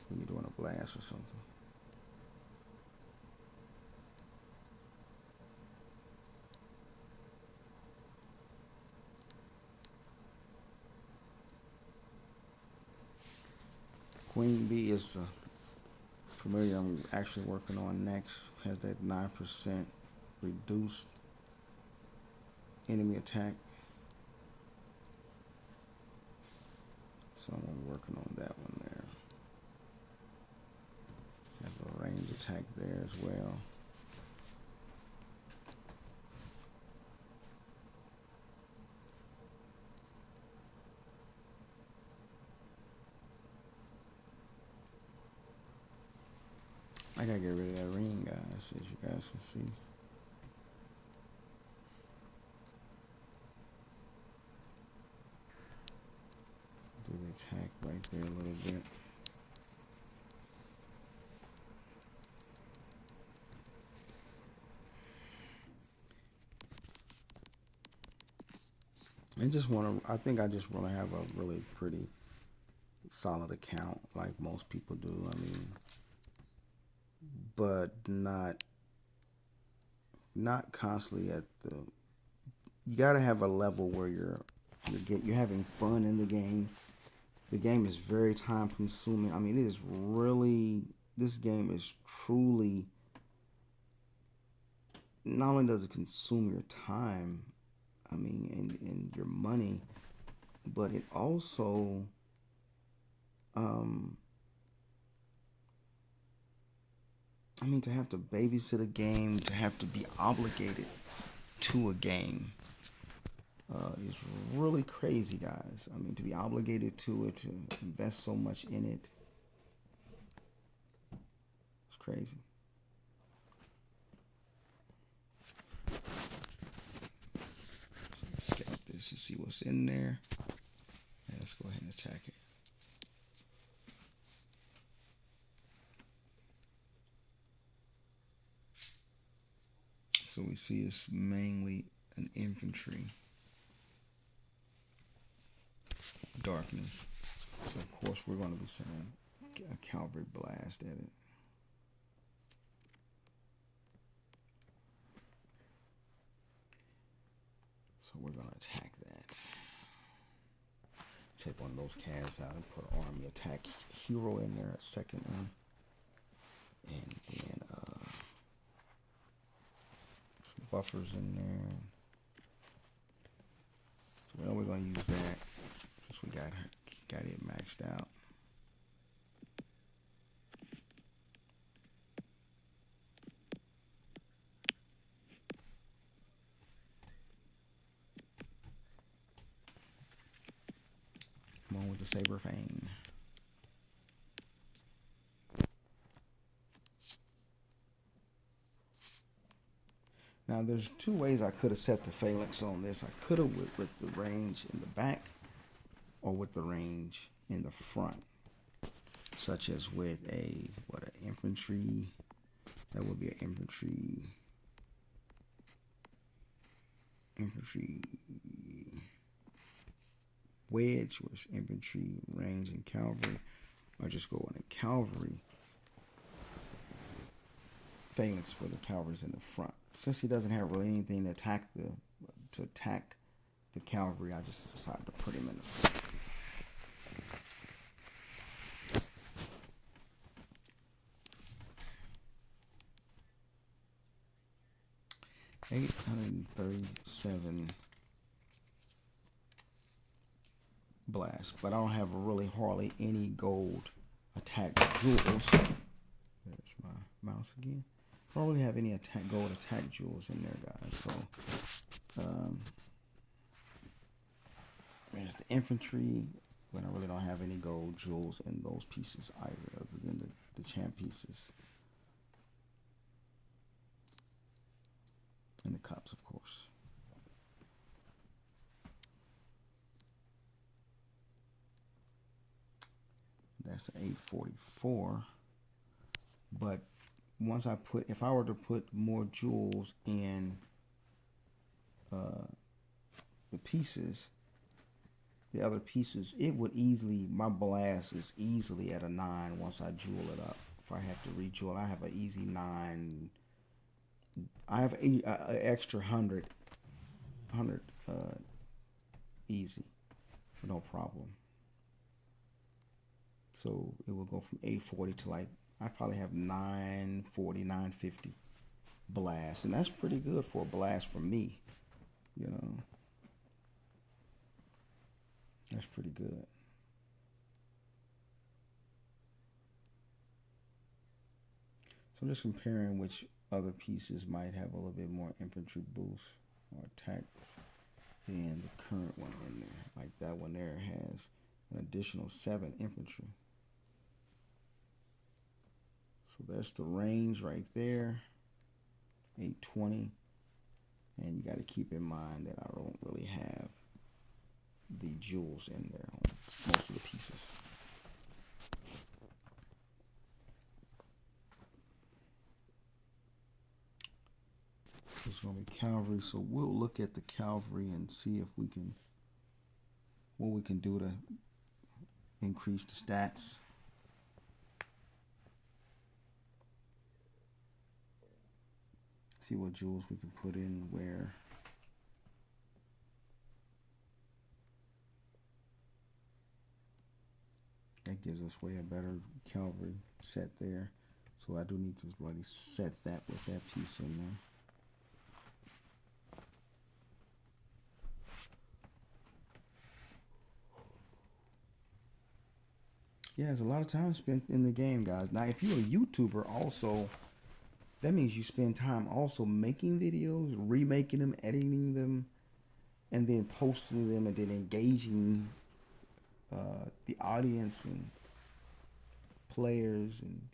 Speaker 1: when you're doing a blast or something. Queen Bee is the familiar I'm actually working on next. Has that 9% reduced enemy attack. So I'm working on that one there. Have a range attack there as well. I gotta get rid of that ring, guys, as you guys can see. Do the attack right there a little bit. I think I just want to have a really pretty solid account like most people do. I mean, but not constantly at the. You gotta have a level where you're having fun in the game. The game is very time consuming. I mean, this game is truly, not only does it consume your time, I mean, and your money, but it also, I mean, to have to babysit a game, to have to be obligated to a game, is really crazy, guys. I mean, to be obligated to it, to invest so much in it, it's crazy. Let's scout this and see what's in there. And let's go ahead and attack it. So we see it's mainly an infantry. Darkness. So of course we're going to be sending a cavalry blast at it. So we're going to attack that. Take one of those calves out and put army attack hero in there, a second one. And then some buffers in there. So we know we're going to use that since we got it maxed out. Come on with the saber fang. Now there's two ways I could have set the phalanx on this. I could have with the range in the back, or with the range in the front, such as with an infantry. That would be an infantry wedge, which infantry, range, and cavalry, or just go on a cavalry phalanx for the cavalry's in the front. Since he doesn't have really anything to attack the to attack the cavalry, I just decided to put him in the front. 837 blast, but I don't have really hardly any gold attack jewels. There's my mouse again. I don't really have any gold attack jewels in there, guys. So there's the infantry, but I really don't have any gold jewels in those pieces either, other than the champ pieces. And the cups, of course. That's the 844. But once if I were to put more jewels in the pieces, the other pieces, it would easily, my blast is easily at a 9 once I jewel it up. If I have to rejewel, I have an easy 9. I have an extra 100 easy, no problem. So it will go from 840 to like, I probably have 940, 950 blast, and that's pretty good for a blast for me, you know. That's pretty good. So I'm just comparing which other pieces might have a little bit more infantry boost or attack than the current one in there. Like that one there has an additional 7 infantry. So that's the range right there, 820. And you got to keep in mind that I don't really have the jewels in there on most of the pieces. It's going to be cavalry, so we'll look at the cavalry and see if we can, what we can do to increase the stats. See what jewels we can put in where. That gives us way a better cavalry set there. So I do need to really set that with that piece in there. Yeah, there's a lot of time spent in the game, guys. Now, if you're a YouTuber also, that means you spend time also making videos, remaking them, editing them, and then posting them, and then engaging the audience and players and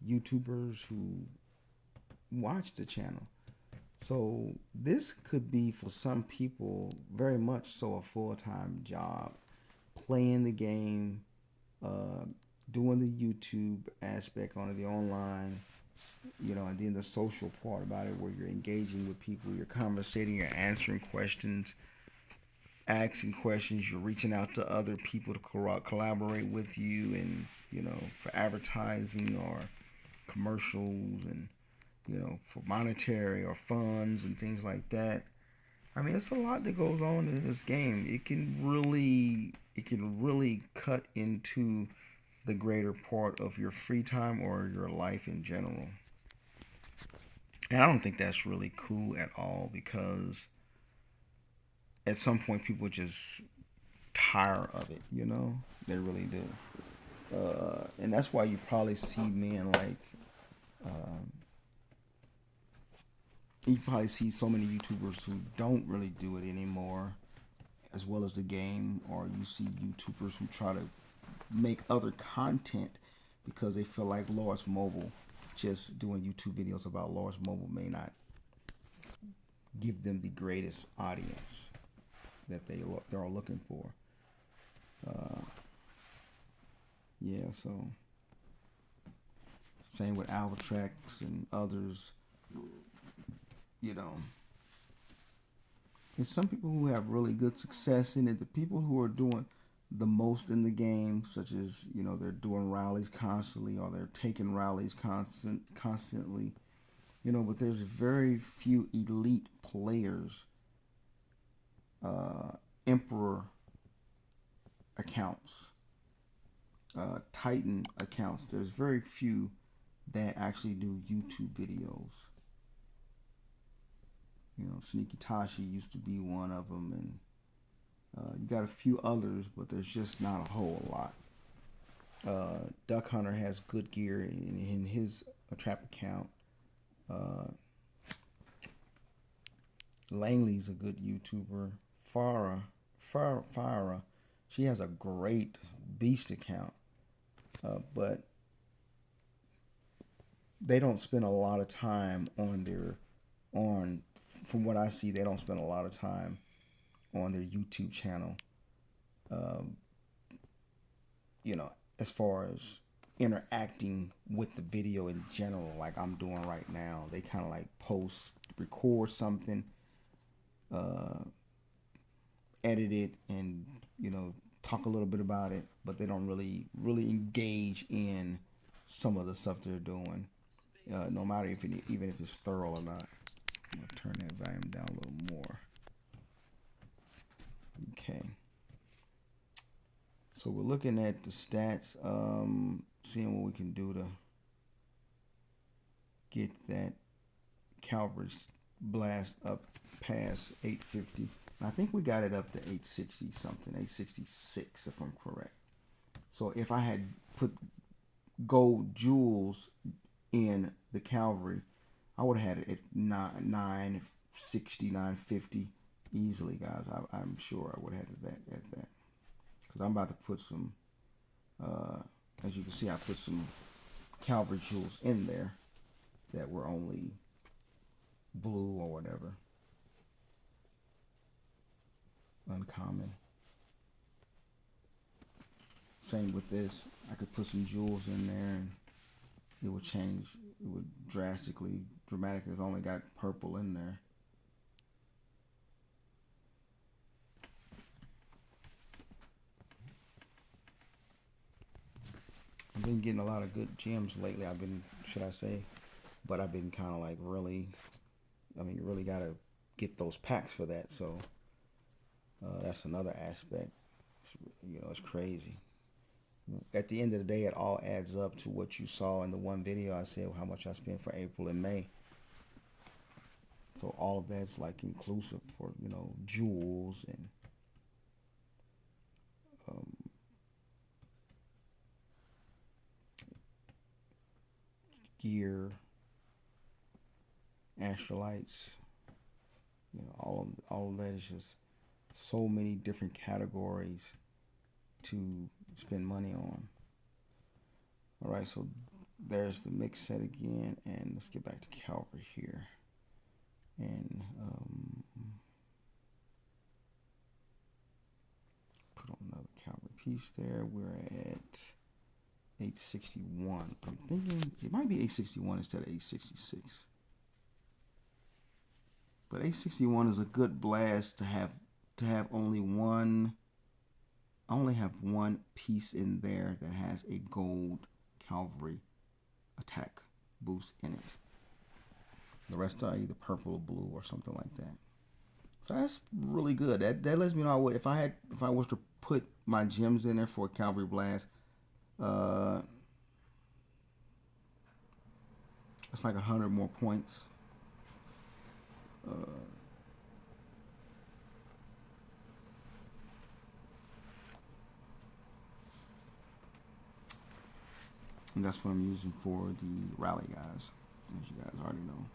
Speaker 1: YouTubers who watch the channel. So this could be, for some people, very much so a full-time job, playing the game, doing the YouTube aspect on it, the online, you know, and then the social part about it, where you're engaging with people, you're conversating, you're answering questions, asking questions, you're reaching out to other people to collaborate with you, and, you know, for advertising or commercials, and, you know, for monetary or funds and things like that. I mean, it's a lot that goes on in this game. It can really cut into the greater part of your free time or your life in general. And I don't think that's really cool at all, because at some point people just tire of it, you know? They really do. And that's why you probably see men like, you probably see so many YouTubers who don't really do it anymore, as well as the game, or you see YouTubers who try to make other content because they feel like Lawrence Mobile, just doing YouTube videos about Lawrence Mobile, may not give them the greatest audience that they're looking for. Yeah, so same with Alvatrax and others. You know, and some people who have really good success in it, the people who are doing the most in the game, such as, you know, they're doing rallies constantly, or they're taking rallies constantly, you know, but there's very few elite players uh, Emperor accounts, Titan accounts. There's very few that actually do YouTube videos. You know, Sneaky Tashi used to be one of them, and you got a few others, but there's just not a whole lot. Duck Hunter has good gear in his trap account. Langley's a good YouTuber. Farah, she has a great beast account, but they don't spend a lot of time on. From what I see, they don't spend a lot of time on their YouTube channel. Um, you know, as far as interacting with the video in general, like I'm doing right now, they kind of like record something, edit it, and talk a little bit about it, but they don't really engage in some of the stuff they're doing, no matter even if it's thorough or not. I'm gonna turn that volume down a little more. Okay. So we're looking at the stats, seeing what we can do to get that Calvary blast up past 850. I think we got it up to 860 something, 866 if I'm correct. So if I had put gold jewels in the Calvary, I would have had it at 960, 950 easily, guys. I'm sure I would have had it at that. Because I'm about to put some, as you can see, I put some Calvary jewels in there that were only blue or whatever. Uncommon. Same with this. I could put some jewels in there and it would change. It would dramatically. It's only got purple in there. I've been getting a lot of good gems lately. I've been kind of like really, you really got to get those packs for that. So that's another aspect. It's crazy. At the end of the day, it all adds up to what you saw in the one video. I said how much I spent for April and May. So all of that's like inclusive for, jewels and gear, astrolites. All of that is just so many different categories to spend money on. All right, so there's the mix set again, and let's get back to Calvary here. And put on another Calvary piece there. We're at 861. I'm thinking it might be 861 instead of 866. But 861 is a good blast to have only one. I only have one piece in there that has a gold Calvary attack boost in it. The rest are either purple or blue or something like that. So that's really good. That lets me know if I was to put my gems in there for a Calvary blast, it's like 100 more points. And that's what I'm using for the rally guys, as you guys already know.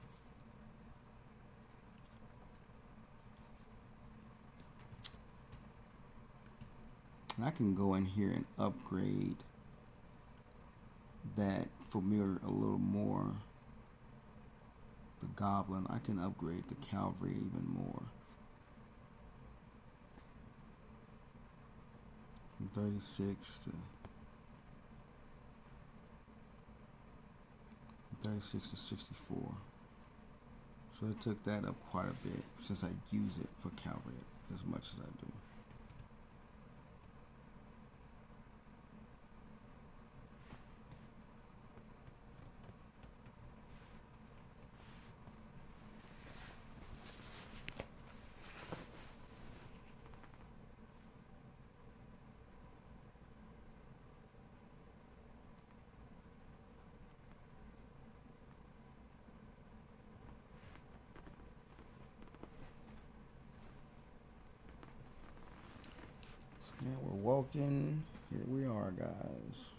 Speaker 1: And I can go in here and upgrade that for me a little more. The Goblin, I can upgrade the Calvary even more. From 36 to 64. So it took that up quite a bit since I use it for Calvary as much as I do. awoken. Here we are, guys.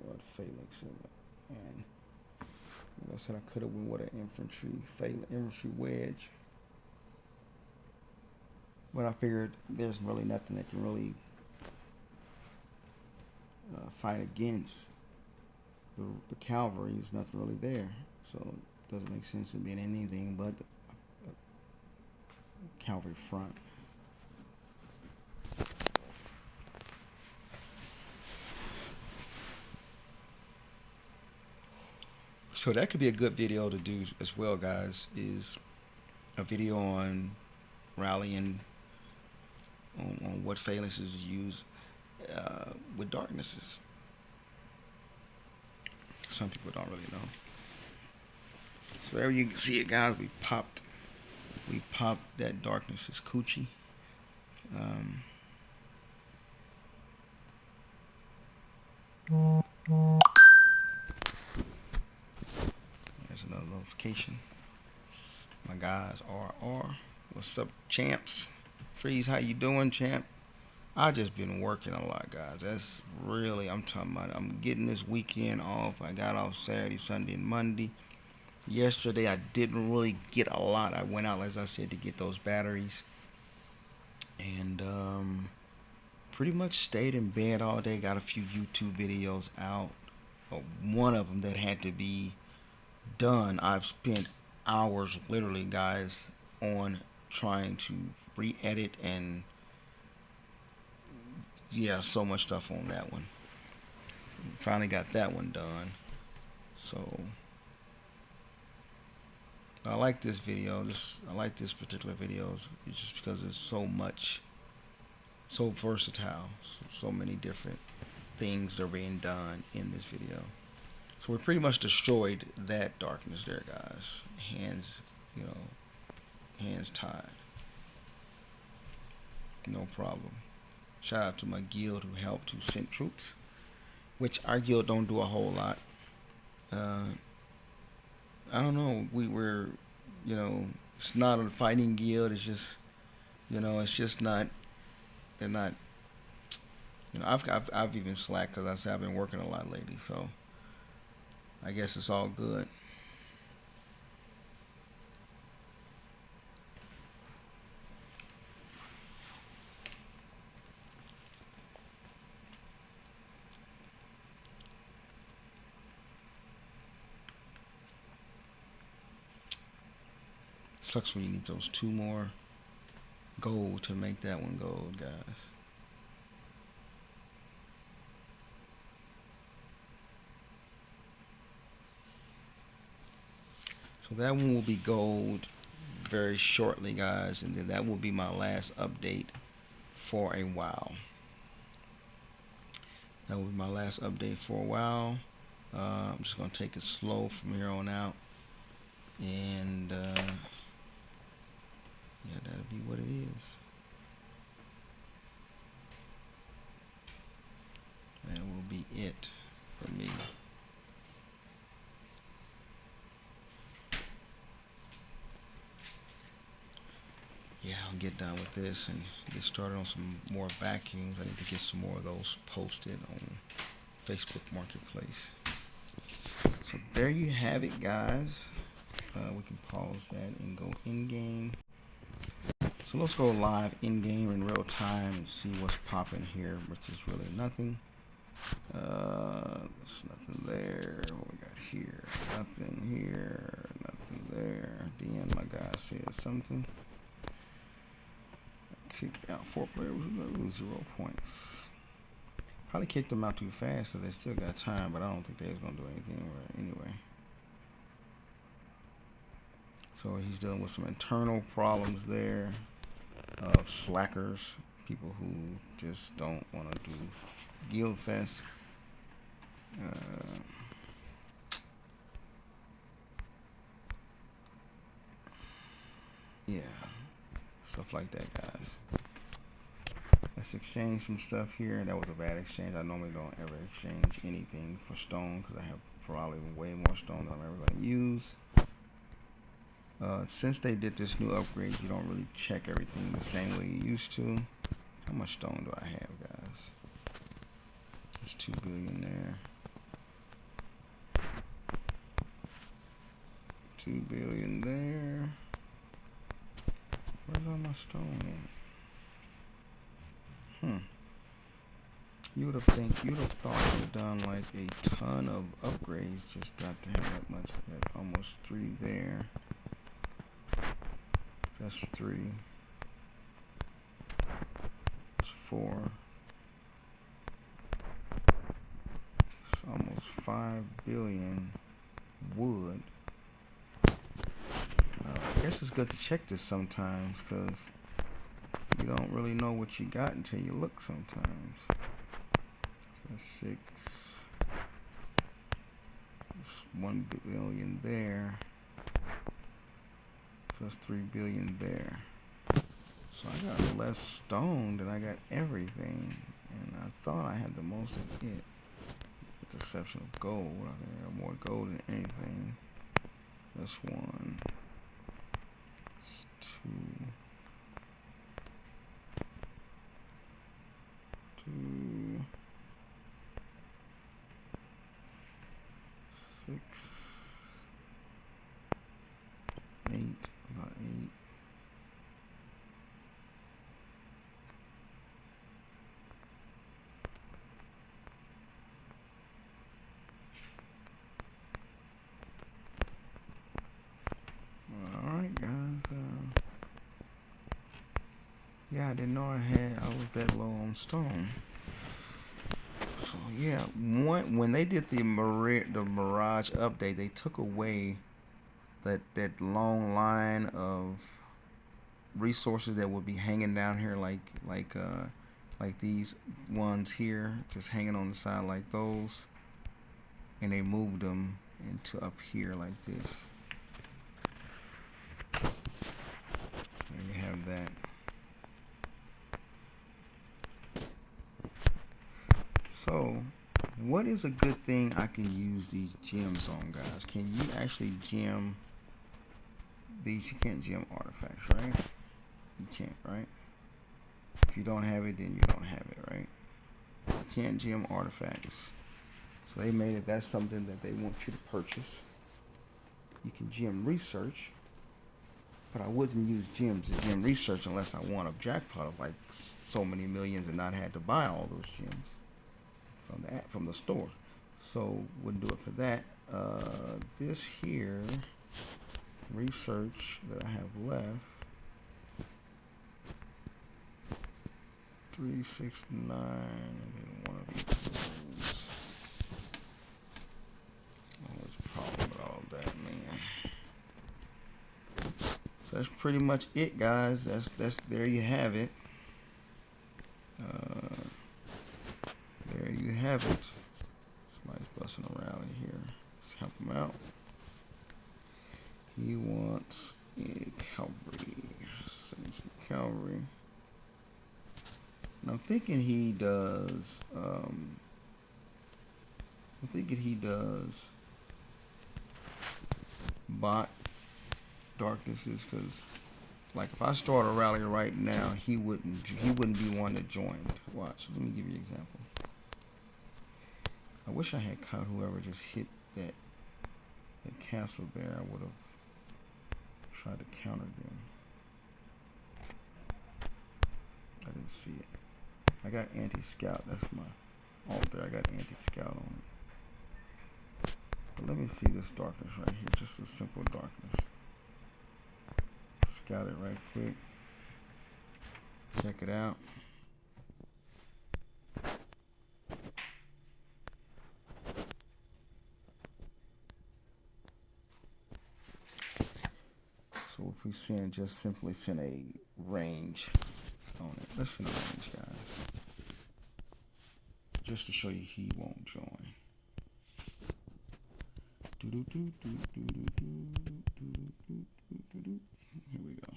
Speaker 1: What phalanx and like I said, I could have went with an infantry wedge, but I figured there's really nothing that can really fight against the cavalry. There's nothing really there, so it doesn't make sense to be in anything but the cavalry front. So that could be a good video to do as well, guys, is a video on rallying on what phalanxes use with darknesses. Some people don't really know. So there you can see it, guys. We popped that darkness's coochie. There's another notification. My guys, RR. What's up, champs? Freeze, how you doing, champ? I just been working a lot, guys. That's really, I'm talking about. I'm getting this weekend off. I got off Saturday, Sunday, and Monday. Yesterday, I didn't really get a lot. I went out, as I said, to get those batteries. And pretty much stayed in bed all day. Got a few YouTube videos out. One of them that had to be done. I've spent hours, literally, guys, on trying to re-edit and yeah, so much stuff on that one. Finally got that one done. So I like this video. I like this particular video. It's just because it's so versatile. So many different things that are being done in this video. So we pretty much destroyed that darkness there, guys. Hands tied. No problem. Shout out to my guild who helped, who sent troops, which our guild don't do a whole lot. I don't know. It's not a fighting guild. It's just, it's just not. They're not. I've even slacked because I said I've been working a lot lately. So I guess it's all good. Sucks when you need those 2 more gold to make that one gold, guys. So that one will be gold very shortly, guys, and then that will be my last update for a while. That will be my last update for a while. I'm just going to take it slow from here on out. And yeah, that'll be what it is. That will be it for me. Yeah, I'll get done with this and get started on some more vacuums. I need to get some more of those posted on Facebook Marketplace. So there you have it, guys. We can pause that and go in-game. So let's go live in-game in real time and see what's popping here, which is really nothing. There's nothing there. What we got here? Nothing here. Nothing there. DN, my guy, said something. Kicked out 4 players who lose 0 points. Probably kicked them out too fast because they still got time, but I don't think they was going to do anything right anyway. So he's dealing with some internal problems there. Slackers, people who just don't want to do Guild Fest. Yeah, stuff like that, guys. Let's exchange some stuff here. That was a bad exchange. I normally don't ever exchange anything for stone because I have probably way more stone than I'm ever going to use. Since they did this new upgrade, you don't really check everything the same way you used to. How much stone do I have, guys? There's 2 billion there. 2 billion there. Where's all my stone at? You would have thought you would have done like a ton of upgrades just got to have that much. That's almost 3 there. That's 3. That's 4. It's almost 5 billion wood. I guess it's good to check this sometimes because you don't really know what you got until you look sometimes. So that's 6. That's 1 billion there. So that's 3 billion there. So I got less stone than I got everything. And I thought I had the most of it. With the exception of gold. I think I got more gold than anything. That's 1. That's 2. 6, 8, about 8. Alright guys, yeah, I didn't know I was that low on stone. So yeah, when they did the Mirage update, they took away that long line of resources that would be hanging down here like these ones here, just hanging on the side like those, and they moved them into up here like this. There you have that. So, what is a good thing I can use these gems on, guys? Can you actually gem these? You can't gem artifacts, right? You can't, right? If you don't have it, then you don't have it, right? You can't gem artifacts. So they made it, that's something that they want you to purchase. You can gem research, but I wouldn't use gems to gem research unless I want a jackpot of like so many millions and not had to buy all those gems from the store. So wouldn't do it for that. This here research that I have left, 369, and one of these tools. What's the problem with all that, man? So that's pretty much it, guys. That's there you have it. There you have it. Somebody's busting around in here. Let's help him out. He wants a cavalry. Send him some cavalry. And I'm thinking he does. Bot darknesses, because like if I start a rally right now, he wouldn't be one that joined. Watch. Let me give you an example. I wish I had caught whoever just hit that castle there. I would have tried to counter them. I didn't see it. I got anti-scout. That's my altar. I got anti-scout on it. But let me see this darkness right here. Just a simple darkness. Scout it right quick. Check it out. So if we just simply send a range on it. Let's send a range, guys. Just to show you he won't join. Here we go.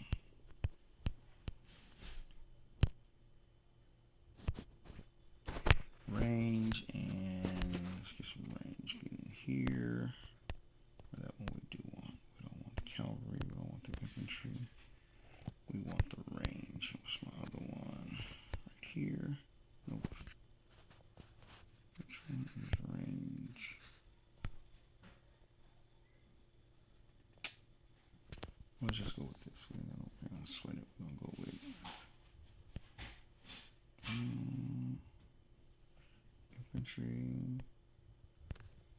Speaker 1: Range, and let's get some range in here. That one we do want. We don't want the cavalry. We don't want the infantry. We want the range. What's my other one? Right here. Nope.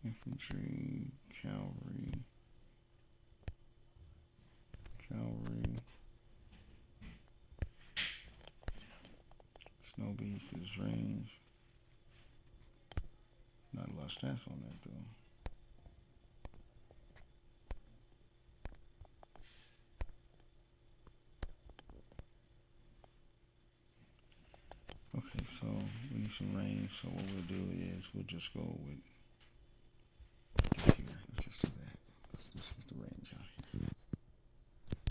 Speaker 1: infantry, cavalry, snow beast is range. Not a lot of stats on that though. Okay, so we need some range. So what we'll do is we'll just go with this here. Let's just do that. Let's just use the range out here.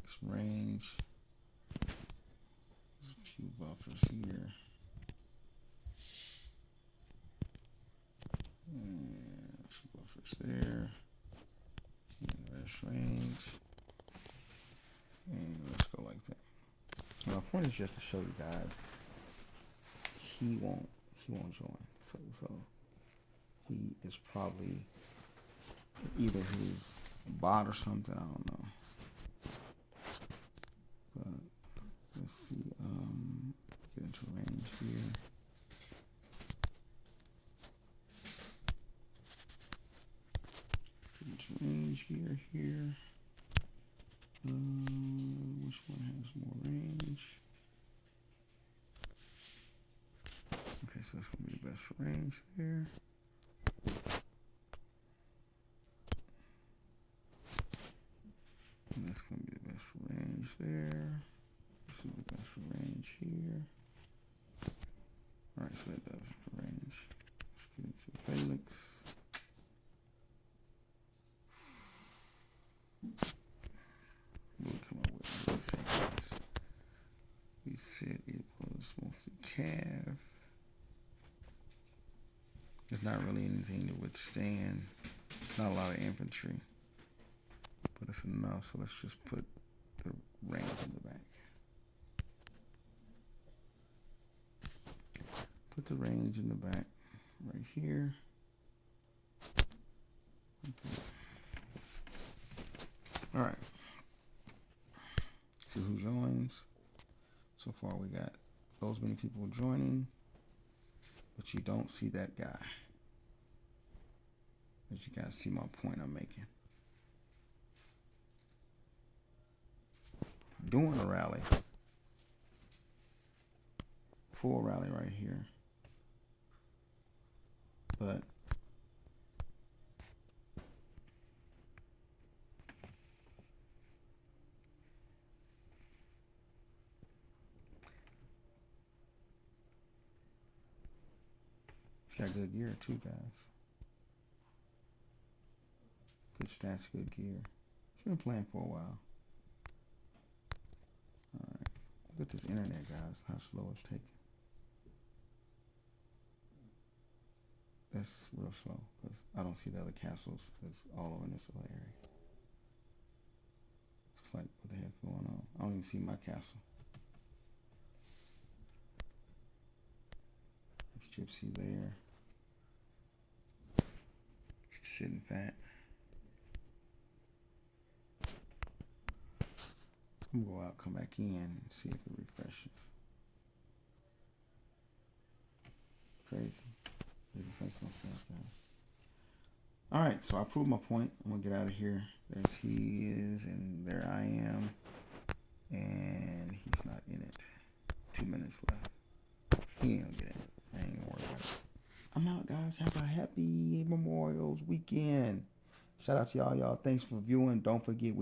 Speaker 1: Some range. There's a few buffers here. And some buffers there. And rest range. And let's go like that. My point is just to show you guys. He won't join. So he is probably either his bot or something. I don't know. But let's see. Get into range here. Get into range here. Which one has more range? Okay, so that's gonna be the best for range there. And that's gonna be the best for range there. This is the best for range here. Alright, so that does it for range. Let's get into phalanx. We'll come up with let's see this. We said it was mostly cav. There's not really anything to withstand. It's not a lot of infantry, but it's enough. So let's just put the range in the back. Put the range in the back right here. Okay. All right. See who joins. So far we got those many people joining, but you don't see that guy. But you guys see my point I'm making. Doing a rally. Full rally right here. But he's got good gear too, guys. Good stats, good gear. He's been playing for a while. Alright. Look at this internet, guys. How slow it's taking. That's real slow because I don't see the other castles that's all over in this little area. It's like, what the heck going on? I don't even see my castle. There's Gypsy there. She's sitting fat. I'm gonna go out, come back in, and see if it refreshes. Crazy. It makes no sense, guys. Alright, so I proved my point. I'm gonna get out of here. There's he is, and there I am. And he's not in it. 2 minutes left. He ain't gonna get in it. I ain't gonna worry about it. I'm out, guys. Have a happy Memorials weekend. Shout out to y'all. Thanks for viewing. Don't forget,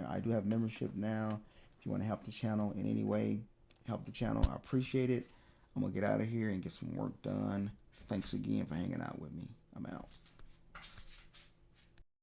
Speaker 1: I do have membership now. If you want to help the channel in any way, help the channel. I appreciate it. I'm gonna get out of here and get some work done. Thanks again for hanging out with me. I'm out.